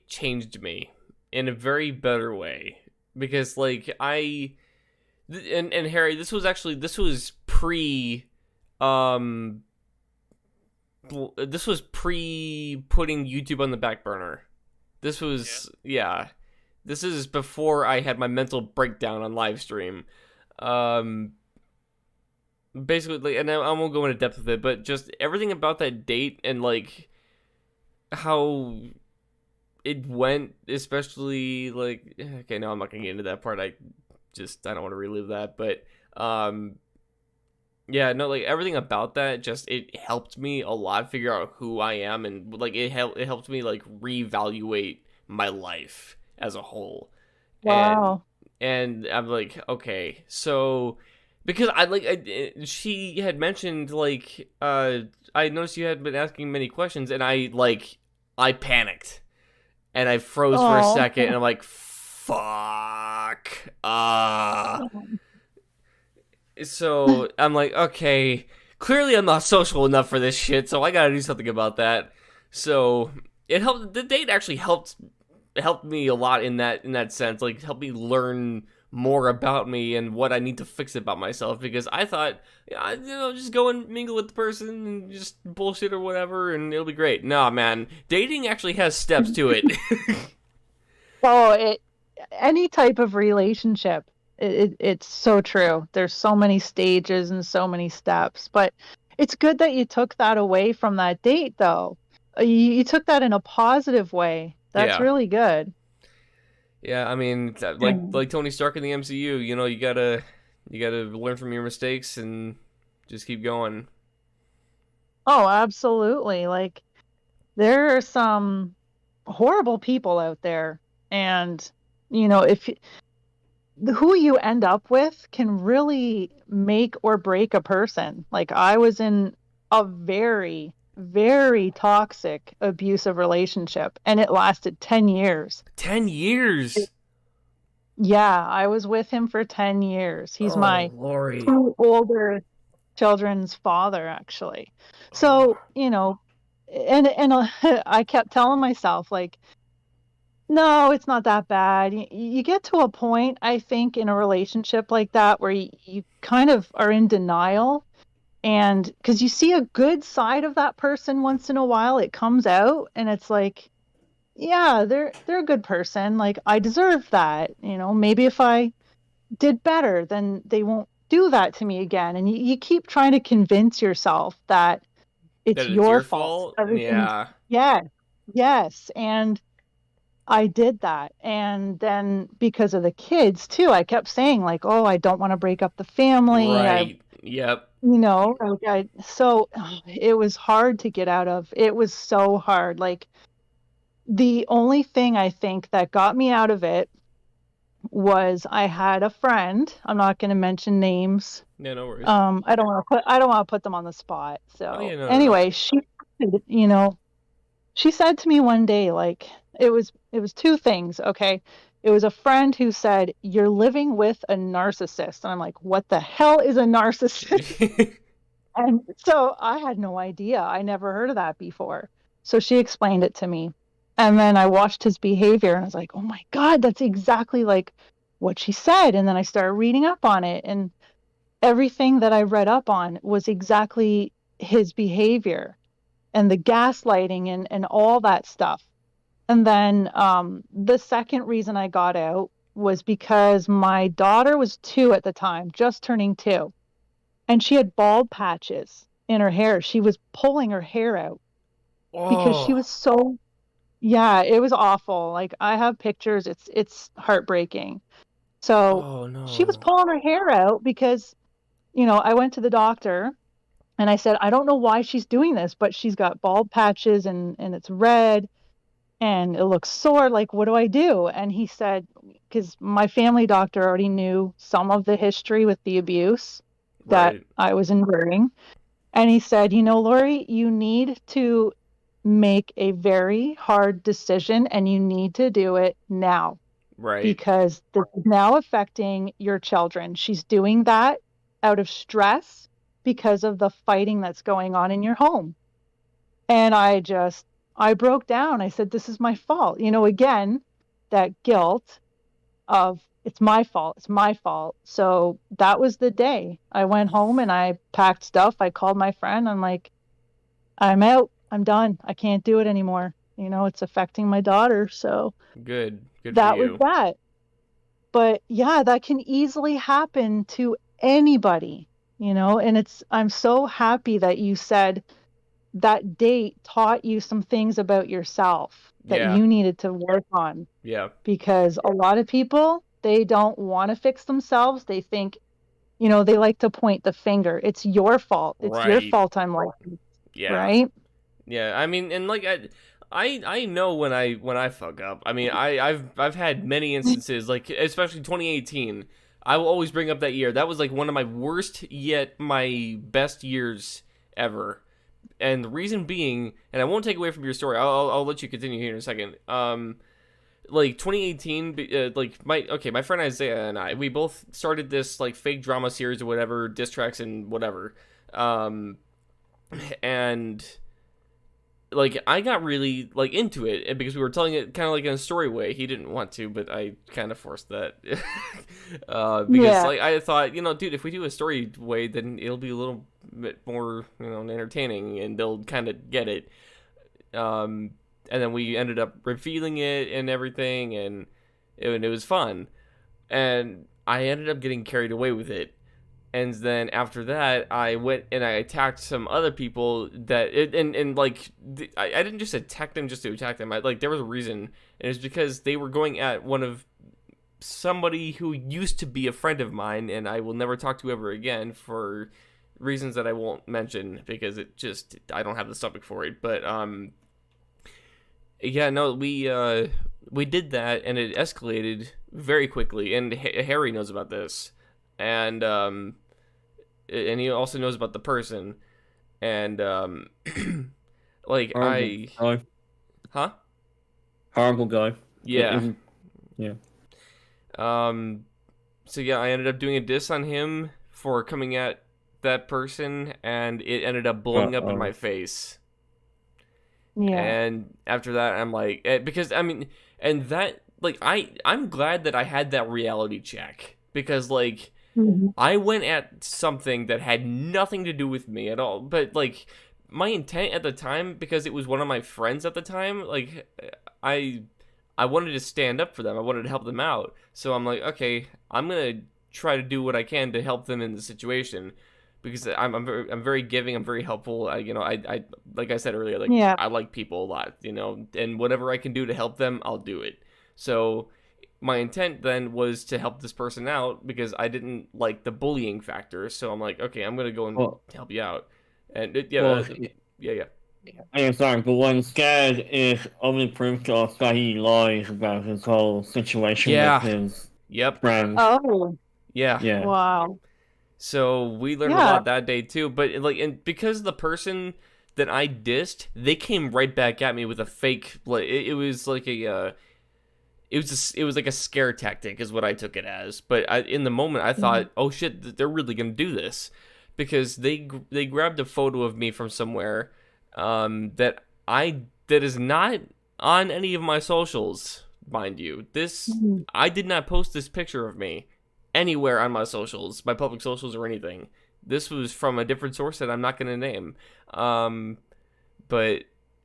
changed me in a very better way, because like and Harry, this was pre putting YouTube on the back burner. This was This is before I had my mental breakdown on live stream. Basically, and I won't go into depth with it, but just everything about that date and like how it went, especially like, okay, no, I'm not gonna get into that part. I don't want to relive that, but yeah, no, like everything about that, just it helped me a lot figure out who I am, and like it helped me like reevaluate my life as a whole. Wow. And I'm like, okay, so because she had mentioned like I noticed you had been asking many questions, and I panicked and I froze for a Aw. second, and I'm like, fuck. So I'm like, okay, clearly I'm not social enough for this shit, so I gotta do something about that. So it helped. The date actually helped me a lot in that sense, like helped me learn more about me and what I need to fix about myself, because I thought, just go and mingle with the person and just bullshit or whatever and it'll be great. Nah, man, dating actually has steps to it. Oh, any type of relationship, it's so true. There's so many stages and so many steps, but it's good that you took that away from that date, though. You took that in a positive way. That's Yeah. really good. Yeah, I mean, like Tony Stark in the MCU, you gotta learn from your mistakes and just keep going. Oh, absolutely. Like, there are some horrible people out there, and if who you end up with can really make or break a person. Like, I was in a very, very toxic, abusive relationship, and it lasted 10 years. 10 years. Yeah, I was with him for 10 years. He's my Lori. 2 older children's father, actually. So, and I kept telling myself, like, no, it's not that bad. You get to a point, I think, in a relationship like that where you kind of are in denial, And because you see a good side of that person once in a while, it comes out and it's like, yeah, they're a good person. Like I deserve that. Maybe if I did better, then they won't do that to me again. And you keep trying to convince yourself that it's That it's your your fault. fault. Everything's, Yeah. yeah, yes. And I did that. And then because of the kids too, I kept saying like, oh, I don't want to break up the family. Right. Yep. So it was hard to get out of. It was so hard. Like the only thing I think that got me out of it was I had a friend. I'm not going to mention names. Yeah, no worries. I don't want to put them on the spot. Oh, So yeah, no. anyway, she said to me one day, like it was two things. Okay. It was a friend who said, "You're living with a narcissist." And I'm like, what the hell is a narcissist? And so I had no idea. I never heard of that before. So she explained it to me. And then I watched his behavior and I was like, oh my God, that's exactly like what she said. And then I started reading up on it. And everything that I read up on was exactly his behavior and the gaslighting and all that stuff. And then the second reason I got out was because my daughter was 2 at the time, just turning 2. And she had bald patches in her hair. She was pulling her hair out because she was so, yeah, it was awful. Like I have pictures. It's heartbreaking. So Oh no. she was pulling her hair out because, I went to the doctor and I said, I don't know why she's doing this, but she's got bald patches and it's red and it looks sore. Like, what do I do? And he said, because my family doctor already knew some of the history with the abuse that Right. I was enduring. And he said, Lori, you need to make a very hard decision and you need to do it now Right. because this is now affecting your children. She's doing that out of stress because of the fighting that's going on in your home. And I broke down. I said, this is my fault. Again, that guilt of it's my fault. It's my fault. So that was the day I went home and I packed stuff. I called my friend. I'm like, I'm out. I'm done. I can't do it anymore. It's affecting my daughter. So Good that for you. was that. But yeah, that can easily happen to anybody, and I'm so happy that you said that date taught you some things about yourself that Yeah. you needed to work on. Yeah. Because a lot of people, they don't want to fix themselves. They think, they like to point the finger. It's your fault. It's your Right. fault I'm like this, Yeah. right? Yeah. I mean, and like I know when I fuck up. I mean, I've had many instances, like especially 2018. I will always bring up that year. That was like one of my worst yet my best years ever. And the reason being, and I won't take away from your story. I'll let you continue here in a second. Like 2018, like my friend Isaiah and I, we both started this like fake drama series or whatever, diss tracks and whatever. And like I got really like into it, and because we were telling it kind of like in a story way. He didn't want to, but I kind of forced that. Because like I thought, dude, if we do a story way, then it'll be a little bit more, entertaining, and they'll kind of get it. And then we ended up revealing it and everything, and it was fun. And I ended up getting carried away with it. And then after that, I went and I attacked some other people I didn't just attack them just to attack them. There was a reason, and it was because they were going at somebody who used to be a friend of mine, and I will never talk to ever again for reasons that I won't mention because I don't have the stomach for it. But yeah, no, we did that, and it escalated very quickly, and Harry knows about this. And he also knows about the person, and like Horrible guy. Horrible guy. Yeah. Yeah. So yeah, I ended up doing a diss on him for coming at that person, and it ended up blowing up in my face. Yeah. And after that, I'm like, because I mean, and that like I'm glad that I had that reality check, because like I went at something that had nothing to do with me at all. But like my intent at the time, because it was one of my friends at the time, like I wanted to stand up for them. I wanted to help them out. So I'm like, okay, I'm gonna try to do what I can to help them in the situation. Because I'm very giving. I'm very helpful. I like I said earlier, like Yeah. I like people a lot, and whatever I can do to help them, I'll do it. So my intent then was to help this person out because I didn't like the bullying factor. So I'm like, okay, I'm gonna go and Well- help you out. And Well, yeah. I'm sorry, but what instead is only proof to us that he lies about his whole situation Yeah. with his Yep. friend. Oh, Yeah. Yeah. wow. So we learned a Yeah. lot that day too. But and because the person that I dissed, they came right back at me with a fake. Like it was like a. It was like a scare tactic, is what I took it as. But in the moment, I thought, oh shit, they're really gonna do this, because they grabbed a photo of me from somewhere, that is not on any of my socials, mind you. I did not post this picture of me anywhere on my socials, my public socials or anything. This was from a different source that I'm not gonna name. But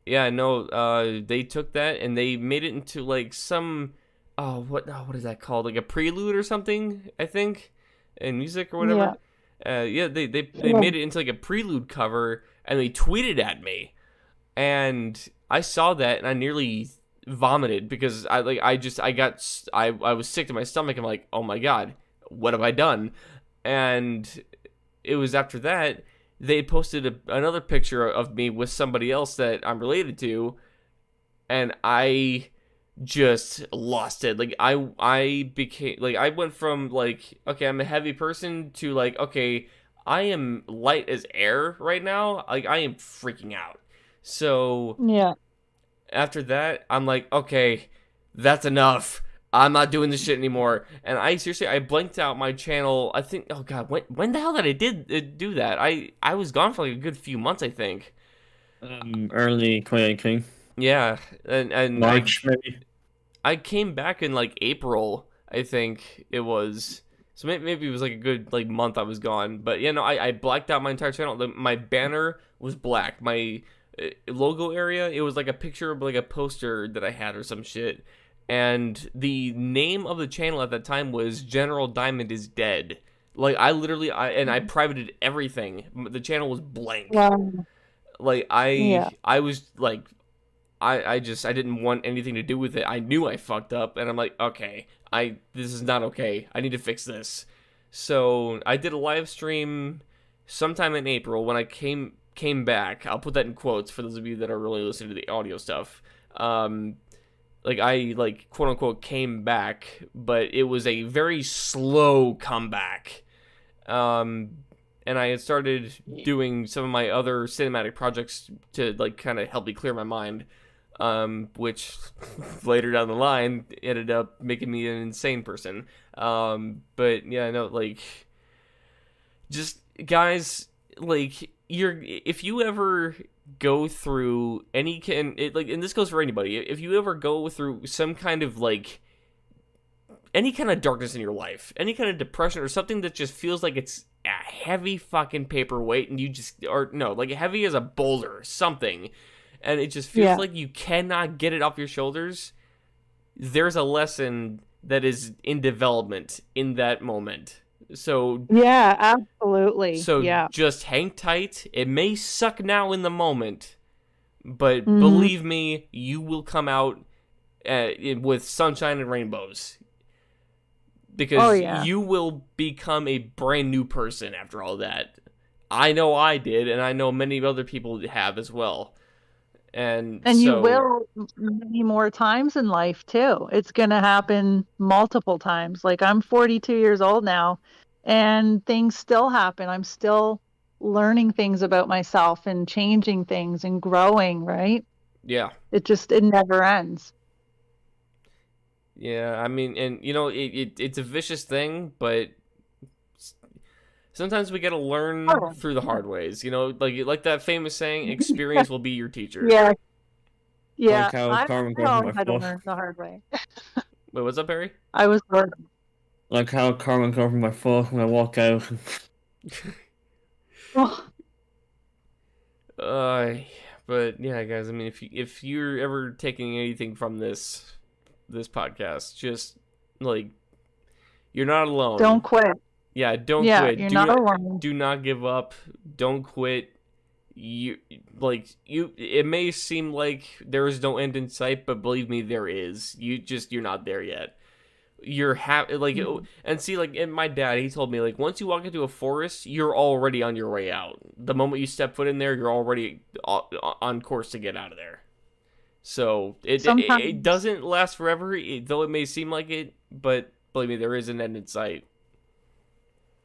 yeah, no, they took that and they made it into like some, what is that called? Like a prelude or something, I think, in music or whatever. Yeah, they made it into like a prelude cover and they tweeted at me, and I saw that and I nearly vomited because I was sick to my stomach. I'm like, oh my god, what have I done? And it was after that they posted another picture of me with somebody else that I'm related to, and I just lost it. Like I became like, I went from like, okay, I'm a heavy person to like, okay, I am light as air right now. Like I am freaking out. So Yeah. after that, I'm like, okay, that's enough. I'm not doing this shit anymore. And I blanked out my channel. I think, oh god, when the hell did I do that? I was gone for like a good few months, I think. Early 2018. Yeah, and March, maybe. I came back in like April, I think it was. So maybe it was like a good like month I was gone. But yeah, no, I blacked out my entire channel. My banner was black. My logo area, it was like a picture of like a poster that I had or some shit. And the name of the channel at that time was General Diamond is Dead. Like I literally, I privated everything. The channel was blank. Wow. Like I was like, I didn't want anything to do with it. I knew I fucked up, and I'm like, okay, this is not okay. I need to fix this. So I did a live stream sometime in April when I came back. I'll put that in quotes for those of you that are really listening to the audio stuff. Like I like quote unquote came back, but it was a very slow comeback. And I had started doing some of my other cinematic projects to like kind of help me clear my mind, which later down the line ended up making me an insane person. But yeah, no, like, just guys, like, if you ever go through and this goes for anybody, if you ever go through some kind of like any kind of darkness in your life, any kind of depression or something that just feels like it's a heavy fucking paperweight and you just, or no, like heavy as a boulder, something, and it just feels like you cannot get it off your shoulders, there's a lesson that is in development in that moment. So yeah, absolutely. So yeah. Just hang tight. It may suck now in the moment, but believe me, you will come out with sunshine and rainbows. Because you will become a brand new person after all that. I know I did, and I know many other people have as well. And so, you will many more times in life too. It's going to happen multiple times. Like I'm 42 years old now, and things still happen. I'm still learning things about myself and changing things and growing, right? Yeah. It never ends. Yeah, I mean, and you know, it's a vicious thing, but sometimes we gotta learn through the hard ways. You know, like that famous saying, "Experience will be your teacher." Yeah. Like how I Carmen had to goes learn the hard way. Wait, what's up, Barry? I was learning. like how Carmen goes over my foot when I walk out. Oh, Uh, but yeah, guys. I mean, if you're ever taking anything from this podcast, just like you're not alone. don't quit. Yeah, don't Yeah, quit. you're not alone. Do not give up. Don't quit. You it may seem like there is no end in sight, but believe me, there is. You're not there yet. You're and see, like, and my dad, he told me, like, once you walk into a forest, you're already on your way out. The moment you step foot in there, you're already on course to get out of there. So it Sometimes. doesn't last forever, though it may seem like it, but believe me, there is an end in sight.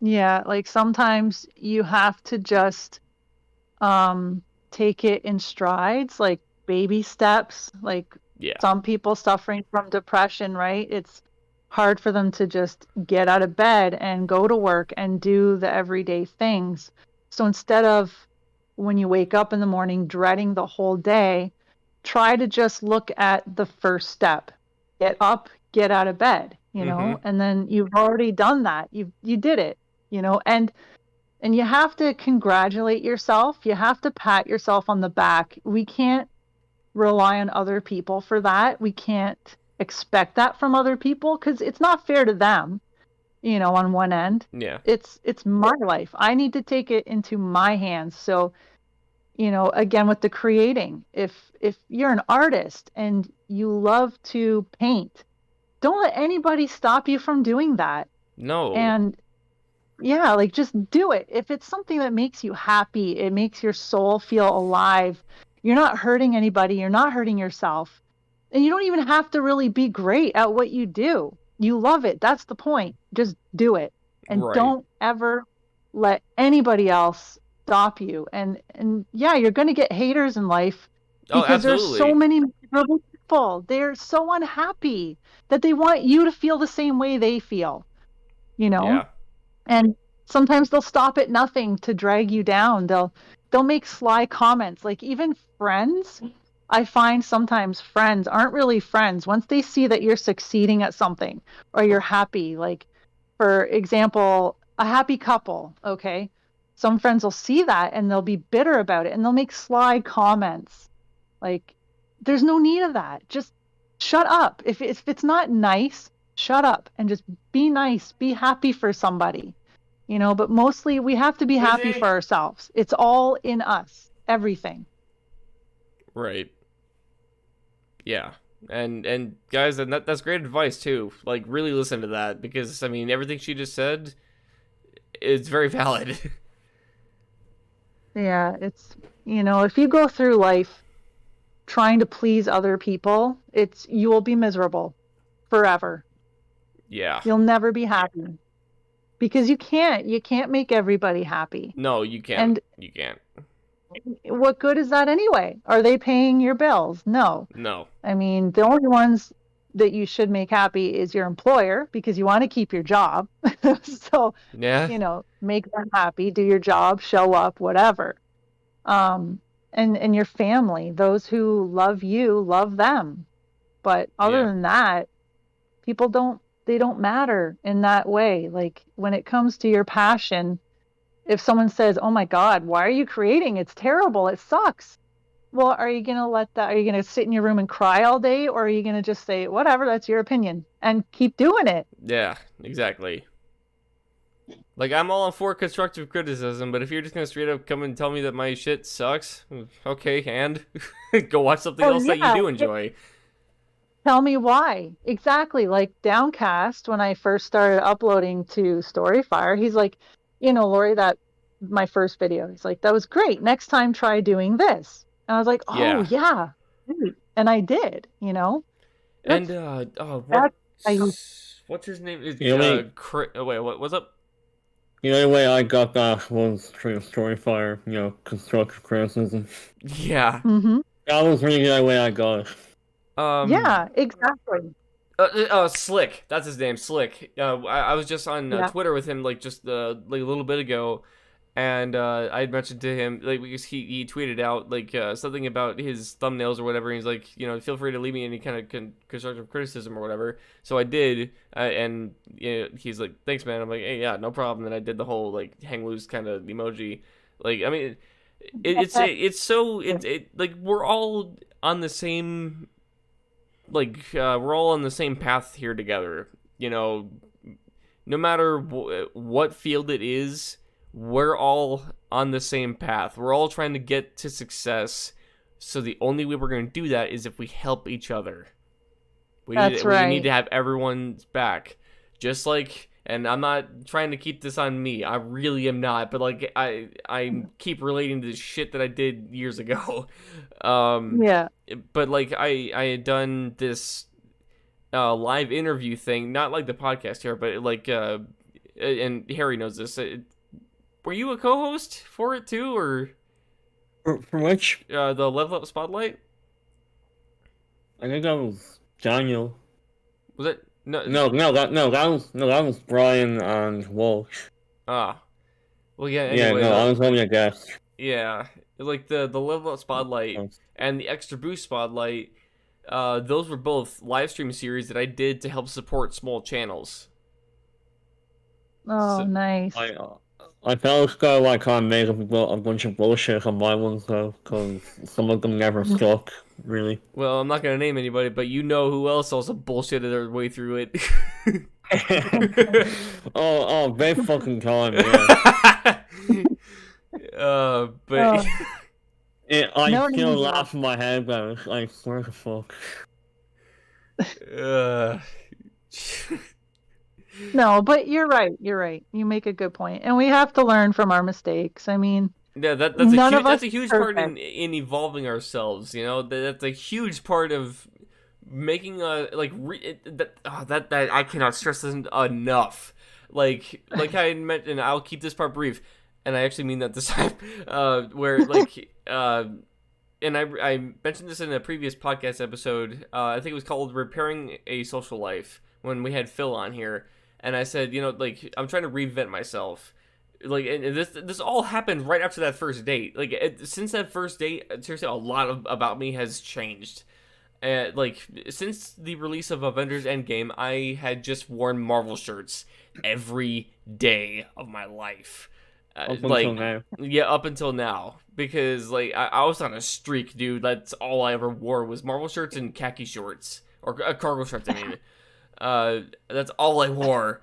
Yeah, like sometimes you have to just take it in strides, like baby steps. Like Yeah. some people suffering from depression, right? It's hard for them to just get out of bed and go to work and do the everyday things. So instead of when you wake up in the morning dreading the whole day, try to just look at the first step. Get up, get out of bed, and then you've already done that. You did it, and you have to congratulate yourself. You have to pat yourself on the back. We can't rely on other people for that. We can't expect that from other people because it's not fair to them, on one end. Yeah. It's my life. I need to take it into my hands. So, again with the creating, if you're an artist and you love to paint, don't let anybody stop you from doing that. No. And yeah, like just do it. If it's something that makes you happy, it makes your soul feel alive. You're not hurting anybody, you're not hurting yourself. And you don't even have to really be great at what you do. You love it. That's the point. Just do it. And Right. don't ever let anybody else stop you. And yeah, you're going to get haters in life Oh, because there's so absolutely. many miserable people. They're so unhappy that they want you to feel the same way they feel, Yeah. and sometimes they'll stop at nothing to drag you down. They'll make sly comments. Like even friends, I find sometimes friends aren't really friends once they see that you're succeeding at something or you're happy. Like for example, a happy couple, okay? Some friends will see that and they'll be bitter about it and they'll make sly comments. Like there's no need of that. Just shut up. If it's not nice, shut up and just be nice, be happy for somebody. But mostly we have to be happy for ourselves. It's all in us, everything. Right. Yeah. And guys, and that's great advice too. Like really listen to that because I mean everything she just said is very valid. Yeah, it's, if you go through life trying to please other people, you will be miserable forever. Yeah. You'll never be happy because you can't make everybody happy. No, you can't. And You can't. what good is that anyway? Are they paying your bills? No. No. I mean, the only ones that you should make happy is your employer because you want to keep your job. So, Yeah. make them happy, do your job, show up, whatever. And your family, those who love you, love them. But other Yeah. than that, people don't matter in that way. Like when it comes to your passion, if someone says, "Oh my God, why are you creating? It's terrible. It sucks." Well, are you going to are you going to sit in your room and cry all day? Or are you going to just say, whatever, that's your opinion and keep doing it? Yeah, exactly. Like I'm all for constructive criticism, but if you're just gonna straight up come and tell me that my shit sucks, okay, and go watch something Oh, else that you yeah. do enjoy. Tell me why. Exactly. Like Downcast, when I first started uploading to Storyfire, he's like, Lori, that my first video, he's like, that was great. Next time, try doing this. And I was like, oh, yeah. Great. And I did, And what's his name? Wait, what's up? The only way I got that was through Storyfire, constructive criticism. Yeah. Mm-hmm. That was really the only way I got it. Yeah, exactly. Slick. That's his name, Slick. I was just on Twitter with him like just like a little bit ago, And I had mentioned to him, like, because he tweeted out, like, something about his thumbnails or whatever, and he's like, feel free to leave me any kind of constructive criticism or whatever. So I did, and he's like, thanks, man. I'm like, hey, yeah, no problem. And I did the whole, like, hang loose kind of emoji. Like, I mean, like, we're all on the same, like, we're all on the same path here together, no matter what field it is. We're all on the same path. We're all trying to get to success. So the only way we're going to do that is if we help each other. We need to have everyone's back. Just like, and I'm not trying to keep this on me. I really am not. But like, I keep relating to the shit that I did years ago. Yeah. But like, I had done this live interview thing, not like the podcast here, but like, and Harry knows this. Were you a co-host for it too, or For which? the Level Up Spotlight? I think that was Daniel. Was it? No, That was Brian and Walsh. Ah, well, yeah. Yeah, Anyway, no, I was only a guest. yeah, like the Level Up Spotlight and the Extra Boost Spotlight. Those were both live stream series that I did to help support small channels. Oh, So- nice. I felt go like I made a bunch of bullshit on my ones though, because some of them never stuck, really. Well, I'm not gonna name anybody, but you know who else also bullshitted their way through it. oh, big fucking time, yeah. But Oh. I No still names laugh in my head about it, like, where the fuck? No, but you're right. You're right. You make a good point, and we have to learn from our mistakes. I mean, yeah, that's None of that's us a huge are part in perfect. evolving ourselves. That's a huge part of making a like that I cannot stress this enough. Like I mentioned, I'll keep this part brief, and I actually mean that this time. Where like and I mentioned this in a previous podcast episode. I think it was called "Repairing a Social Life" when we had Phil on here, and I said, like, I'm trying to reinvent myself. Like, and this all happened right after that first date. Like, since that first date, seriously, a lot about me has changed. Like, since the release of Avengers Endgame, I had just worn Marvel shirts every day of my life. Up until now. Yeah, up until now. Because, like, I was on a streak, dude. That's all I ever wore was Marvel shirts and khaki shorts. Or cargo shorts, I mean. That's all I wore.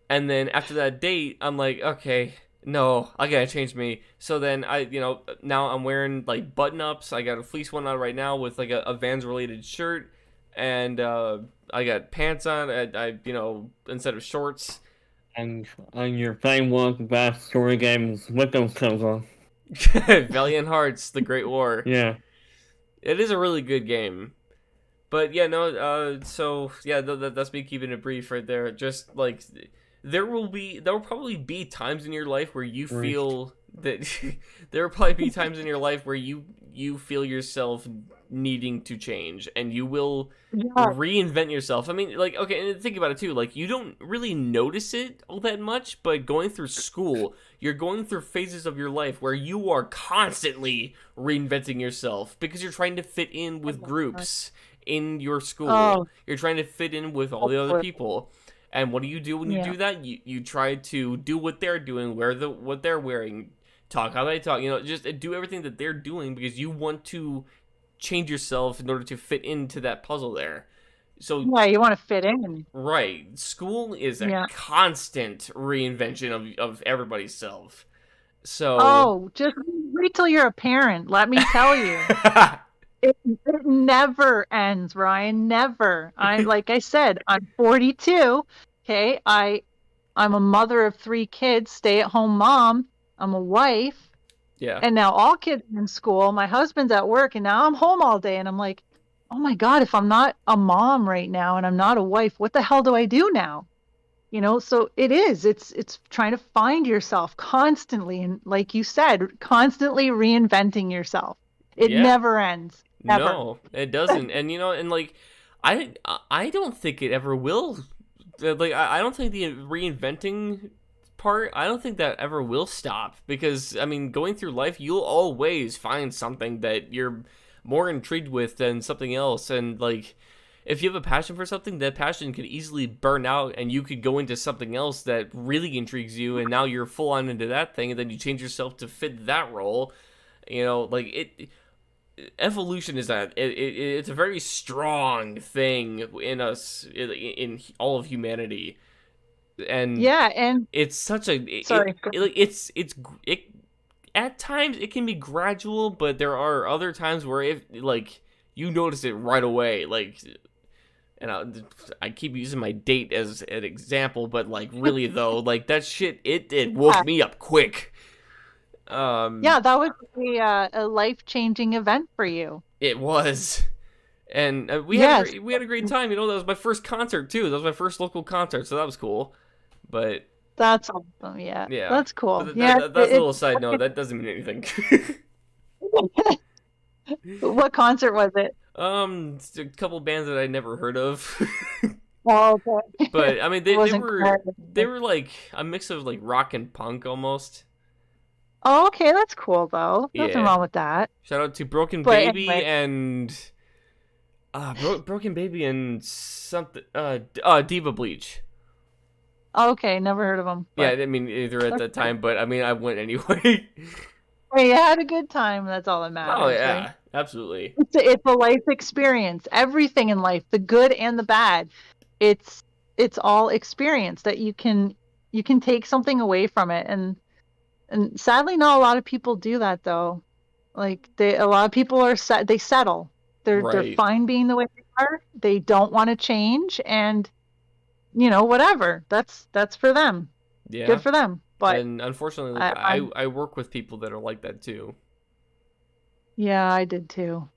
And then after that date, I'm like, okay, no, I gotta change me. So then now I'm wearing, like, button-ups. I got a fleece one on right now with, like, a Vans-related shirt. And, I got pants on, I instead of shorts. And you're playing one of the best story games with those clothes on. Valiant Hearts, The Great War. Yeah. It is a really good game. But yeah, no, so yeah, that's me keeping it brief right there. Just like there will probably be times in your life where you feel that there will probably be times in your life where you feel yourself needing to change, and you will reinvent yourself. I mean, like, okay, and think about it too. Like, you don't really notice it all that much, but going through school, you're going through phases of your life where you are constantly reinventing yourself because you're trying to fit in with groups in your school. Oh. You're trying to fit in with all the other people. And what do you do when you Yeah. do that? You try to do what they're doing, wear what they're wearing, talk how they talk, just do everything that they're doing because you want to change yourself in order to fit into that puzzle there. So Yeah, you want to fit in. right, school is a Yeah. constant reinvention of everybody's self. So Oh, just wait till you're a parent. Let me tell you. It never ends, Ryan. Never. Like I said, I'm 42. Okay, I'm a mother of 3 kids, stay-at-home mom. I'm a wife, yeah. and now all kids are in school. My husband's at work, and now I'm home all day. And I'm like, oh my God, if I'm not a mom right now and I'm not a wife, what the hell do I do now? So it is. It's trying to find yourself constantly, and like you said, constantly reinventing yourself. It Yeah. never ends. Never. No, it doesn't. And and like, I don't think it ever will. Like, I don't think the reinventing part, I don't think that ever will stop, because I mean, going through life, you'll always find something that you're more intrigued with than something else, and like, if you have a passion for something, that passion could easily burn out, and you could go into something else that really intrigues you, and now you're full on into that thing, and then you change yourself to fit that role. You know, like evolution is it's a very strong thing in us, in all of humanity, and Yeah, and it's such a sorry. it at times it can be gradual, but there are other times where if like you notice it right away, like, and I keep using my date as an example, but like really though, like that shit it woke me up quick. Yeah, that would be a life-changing event for you. It was. And we Yes. had a great time. You know, that was my first concert too. That was my first local concert, so that was cool. But That's awesome. Yeah, yeah, that's cool. But Yeah, that's a little side note. That doesn't mean anything. What concert was it? It's a couple bands that I never heard of. Oh, okay. But I mean, they Wasn't were like a mix of like rock and punk almost. Oh, okay, that's cool though. Nothing Yeah. wrong with that. Shout out to Broken But Baby anyway. and Broken Baby and something Diva Bleach. Oh, okay, never heard of them. Yeah, I didn't mean either at that time, but I mean I went anyway. Hey, you had a good time. That's all that matters. Oh yeah, right? absolutely. It's a life experience. Everything in life, the good and the bad, it's all experience that you can take something away from it. And sadly, not a lot of people do that though. Like a lot of people they settle. They're Right. fine being the way they are. They don't want to change, and whatever. That's for them. Yeah. Good for them. But And unfortunately, like, I work with people that are like that too, yeah, I did too.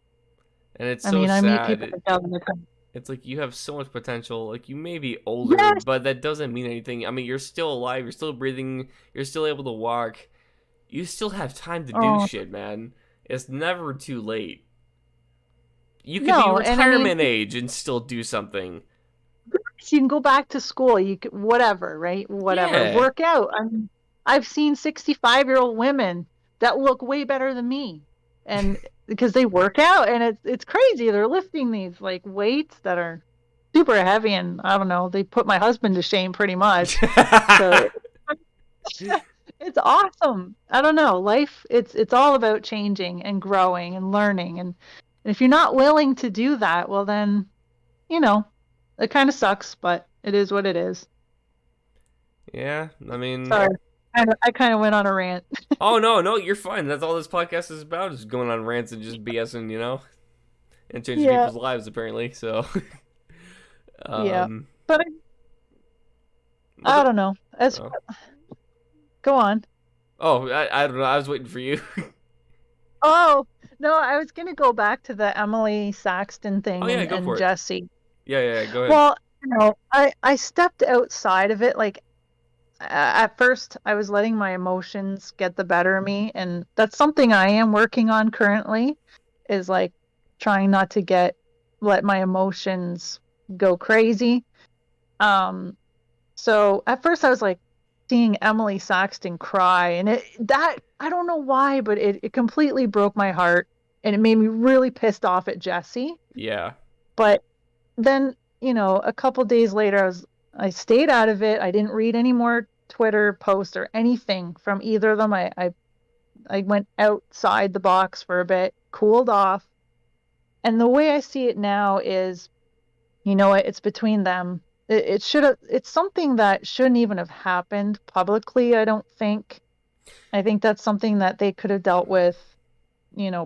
and it's I so mean, I meet sad. people like that all the time. It's like you have so much potential. Like you may be older, Yes. but that doesn't mean anything. I mean, you're still alive. You're still breathing. You're still able to walk. You still have time to do Oh. shit, man. It's never too late. You could No, be and I mean- retirement age and still do something. So you can go back to school. You could, whatever, right? Whatever. Yeah. Work out. I mean, I've seen 65-year-old women that look way better than me, and because they work out, and it's crazy. They're lifting these like weights that are super heavy, and I don't know. They put my husband to shame pretty much. So it's awesome. I don't know. Life. It's all about changing and growing and learning, and if you're not willing to do that, well then, it kind of sucks, but it is what it is. Yeah, I mean, Sorry. I kind of went on a rant. oh no, you're fine. That's all this podcast is about, is going on rants and just BSing, and changing Yeah. people's lives apparently. So, Yeah. But I don't know. Oh. Go on. Oh, I don't know. I was waiting for you. Oh, no, I was going to go back to the Emily Saxton thing Oh, yeah, go and for it. Jesse. yeah, go ahead. Well, I stepped outside of it. Like, at first, I was letting my emotions get the better of me. And that's something I am working on currently, is like trying not to let my emotions go crazy. So at first I was like seeing Emily Saxton cry, and I don't know why, but it completely broke my heart, and it made me really pissed off at Jesse. Yeah. But then, a couple days later, I stayed out of it. I didn't read any more Twitter posts or anything from either of them. I went outside the box for a bit, cooled off. And the way I see it now is, it's between them. It's something that shouldn't even have happened publicly, I don't think. I think that's something that they could have dealt with,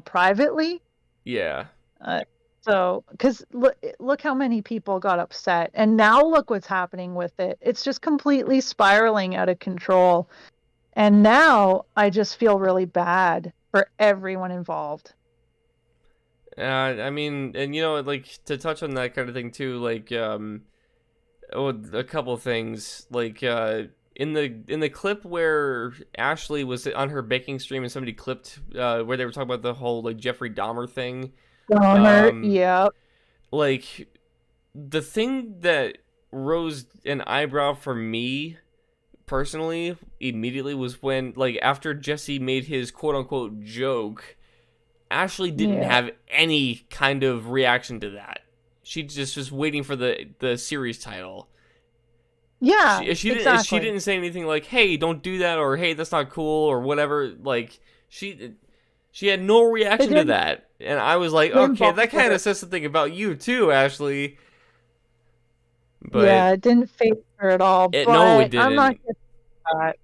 privately. Yeah. So, because look how many people got upset, and now look what's happening with it. It's just completely spiraling out of control. And now I just feel really bad for everyone involved. I mean, and like to touch on that kind of thing too, like a couple things, like in the clip where Ashley was on her baking stream and somebody clipped where they were talking about the whole like Jeffrey Dahmer thing. Yeah. Like the thing that rose an eyebrow for me personally, immediately was when, like, after Jesse made his quote-unquote joke, Ashley didn't Yeah. have any kind of reaction to that. She just was waiting for the series title. Yeah, She exactly. didn't say anything like, "Hey, don't do that," or "Hey, that's not cool," or whatever. Like, she had no reaction to didn't- that, and I was like, didn't "Okay, that bother kind her. of says something about you too, Ashley." But Yeah, it didn't phase her at all. it But no, it I'm not didn't. getting into that.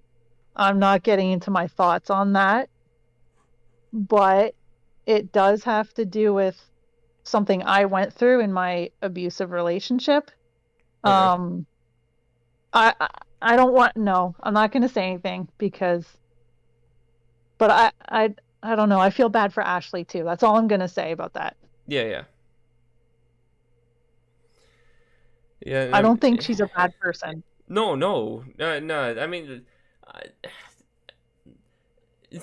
I'm not getting into my thoughts on that. But it does have to do with something I went through in my abusive relationship. Okay. I don't want no. I'm not going to say anything because, but I don't know. I feel bad for Ashley too. That's all I'm going to say about that. Yeah. Yeah. I don't think she's a bad person. No. I mean,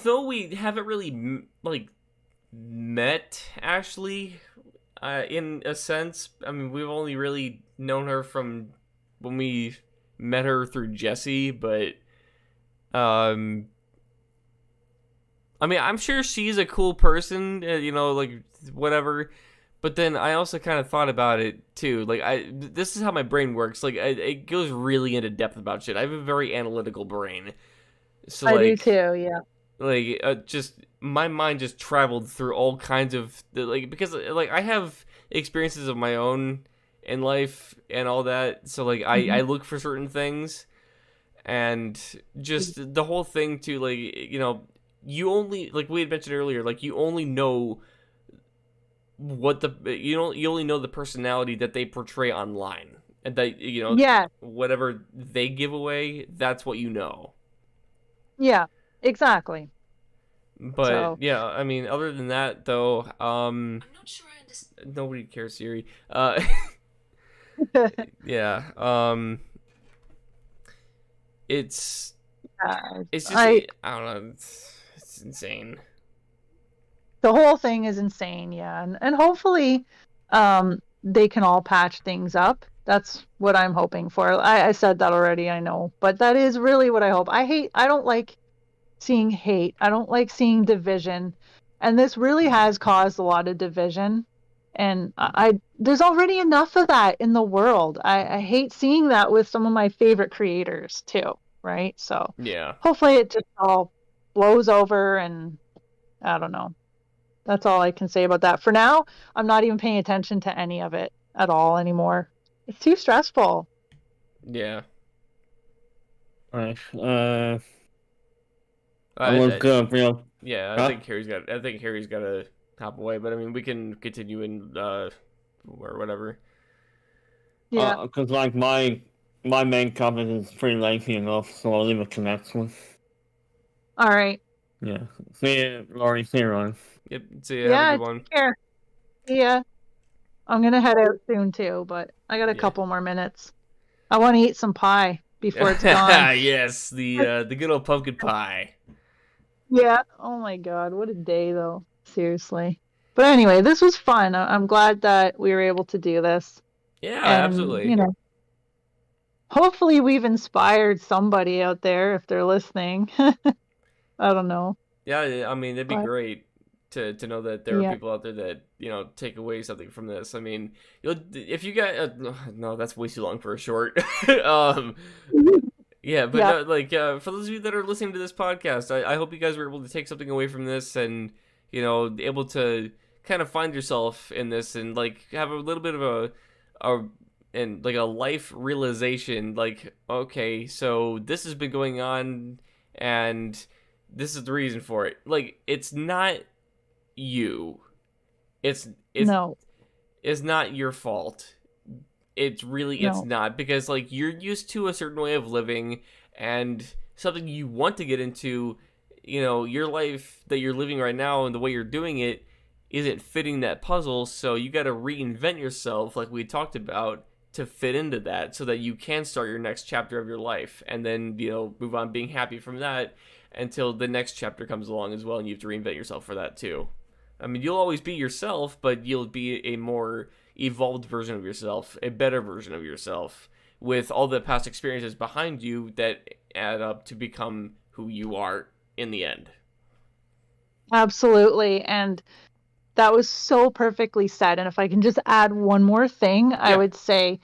though we haven't really like met Ashley, in a sense. I mean, we've only really known her from when we met her through Jesse, but I mean, I'm sure she's a cool person, like whatever. But then I also kind of thought about it too. Like, this is how my brain works. Like, it goes really into depth about shit. I have a very analytical brain, so I do like, too. Yeah. like just my mind just traveled through all kinds of like, because like I have experiences of my own in life and all that. So like, I look for certain things, and just the whole thing too. Like, you only, like we had mentioned earlier, like you only know what you only know the personality that they portray online, and that Yeah. whatever they give away, that's what you know. Yeah. Exactly. But So- yeah, I mean, other than that though, I'm not sure I understand. nobody cares, Siri. Yeah, it's just I don't know, it's insane. The whole thing is insane, yeah. And hopefully they can all patch things up. That's what I'm hoping for. I said that already, I know. But that is really what I hope. I don't like seeing hate. I don't like seeing division. And this really has caused a lot of division. And there's already enough of that in the world. I hate seeing that with some of my favorite creators too, right? So Yeah. hopefully it just all blows over, and I don't know. That's all I can say about that. For now, I'm not even paying attention to any of it at all anymore. It's too stressful. Yeah. Alright. I, I was I- good, real. yeah, I Huh? think Harry's got to hop away, but I mean, we can continue in or whatever. Yeah. Because like my main topic is pretty lengthy enough, so I'll leave it to next one. All right. Yeah. See you, Laurie. See you, Ron. Yep. See ya. Yeah. Have a good one. Take care. Yeah. I'm gonna head out soon too, but I got a Yeah. couple more minutes. I want to eat some pie before it's gone. Yes, the good old pumpkin pie. Yeah. Oh my God, what a day though. Seriously. But anyway, this was fun. I'm glad that we were able to do this. Yeah, And, absolutely. Hopefully we've inspired somebody out there if they're listening. I don't know. Yeah, I mean, it'd be But- great to know that there are Yeah. people out there that take away something from this. I mean, if you got no, that's way too long for a short. Yeah, but Yeah. no, like for those of you that are listening to this podcast, I hope you guys were able to take something away from this, and able to kind of find yourself in this, and like have a little bit of a life realization. Like, okay, so this has been going on, and this is the reason for it. Like, it's not you. It's No. is not your fault. It's No. not, because like you're used to a certain way of living, and something you want to get into, your life that you're living right now and the way you're doing it isn't fitting that puzzle, so you got to reinvent yourself like we talked about to fit into that, so that you can start your next chapter of your life, and then move on being happy from that until the next chapter comes along as well, and you have to reinvent yourself for that too. I mean, you'll always be yourself, but you'll be a more evolved version of yourself, a better version of yourself, with all the past experiences behind you that add up to become who you are in the end. Absolutely. And that was so perfectly said. And if I can just add one more thing, I would say,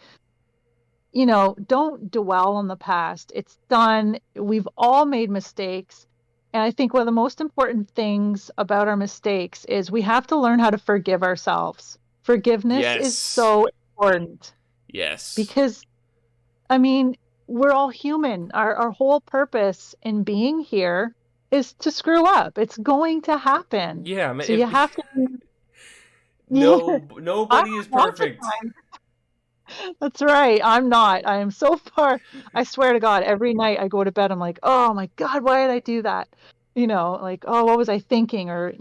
don't dwell on the past. It's done. We've all made mistakes. And I think one of the most important things about our mistakes is we have to learn how to forgive ourselves. Forgiveness is so important. Yes. Because, I mean, we're all human. Our whole purpose in being here is to screw up. It's going to happen. Yeah, man, so you have to. Nobody is perfect. That's right. I'm not. I am so far. I swear to God, every night I go to bed, I'm like, oh my God, why did I do that? Like, oh, what was I thinking? Or,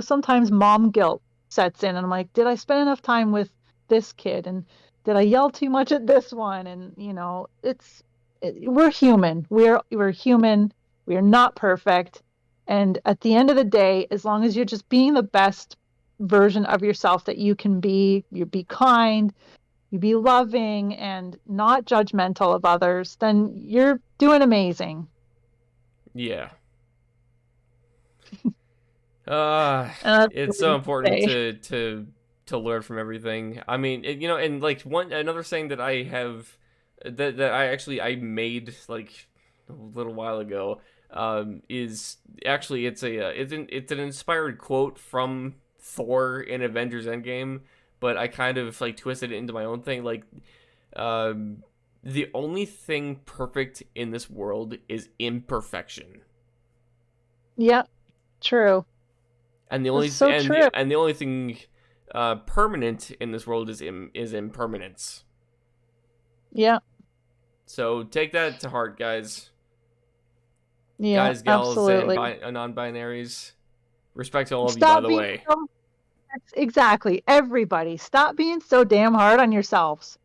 sometimes mom guilt sets in and I'm like, did I spend enough time with this kid? And did I yell too much at this one? And, we're human. We're human. We are not perfect. And at the end of the day, as long as you're just being the best version of yourself that you can be, you be kind, you be loving and not judgmental of others, then you're doing amazing. Yeah. It's so important to learn from everything. I mean, and like another saying that I have that I made like a little while ago is actually it's an inspired quote from Thor in Avengers Endgame, but I kind of like twisted it into my own thing. Like, the only thing perfect in this world is imperfection. Yeah, true. And the only true. And the only thing permanent in this world is impermanence. Yeah. So take that to heart, guys. Yeah, guys, gals, absolutely. and non-binaries. Respect to all of you, by the way. Exactly. Everybody, stop being so damn hard on yourselves.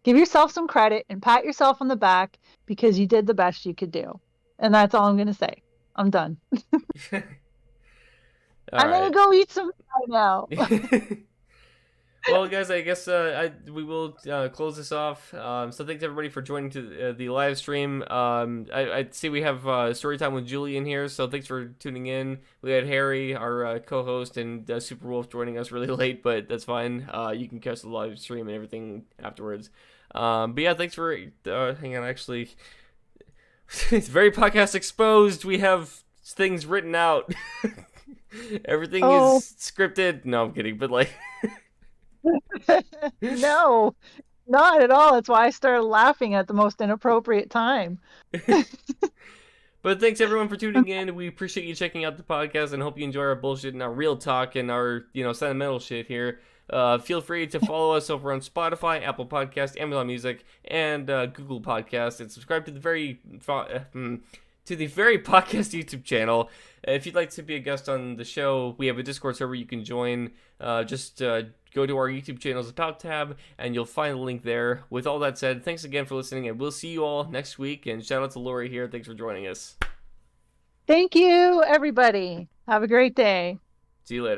Give yourself some credit and pat yourself on the back because you did the best you could do. And that's all I'm going to say. I'm done. I'm going to go eat some pie now. Well, guys, I guess we will close this off. So thanks everybody for joining to the live stream. I see we have Storytime with Julie in here, so thanks for tuning in. We had Harry, our co-host, and Super Wolf joining us really late, but that's fine. You can catch the live stream and everything afterwards. But yeah, thanks for hang on. Actually, it's very podcast exposed. We have things written out. Everything is scripted. No, I'm kidding, but like. No, not at all. That's why I started laughing at the most inappropriate time. But thanks everyone for tuning in. We appreciate you checking out the podcast and hope you enjoy our bullshit and our real talk and our sentimental shit here. Feel free to follow us over on Spotify, Apple Podcast, Amazon Music, and Google Podcast, and subscribe to the very podcast YouTube channel. If you'd like to be a guest on the show, we have a Discord server you can join. Just go to our YouTube channel's About tab, and you'll find the link there. With all that said, thanks again for listening, and we'll see you all next week. And shout out to Lori here. Thanks for joining us. Thank you, everybody. Have a great day. See you later.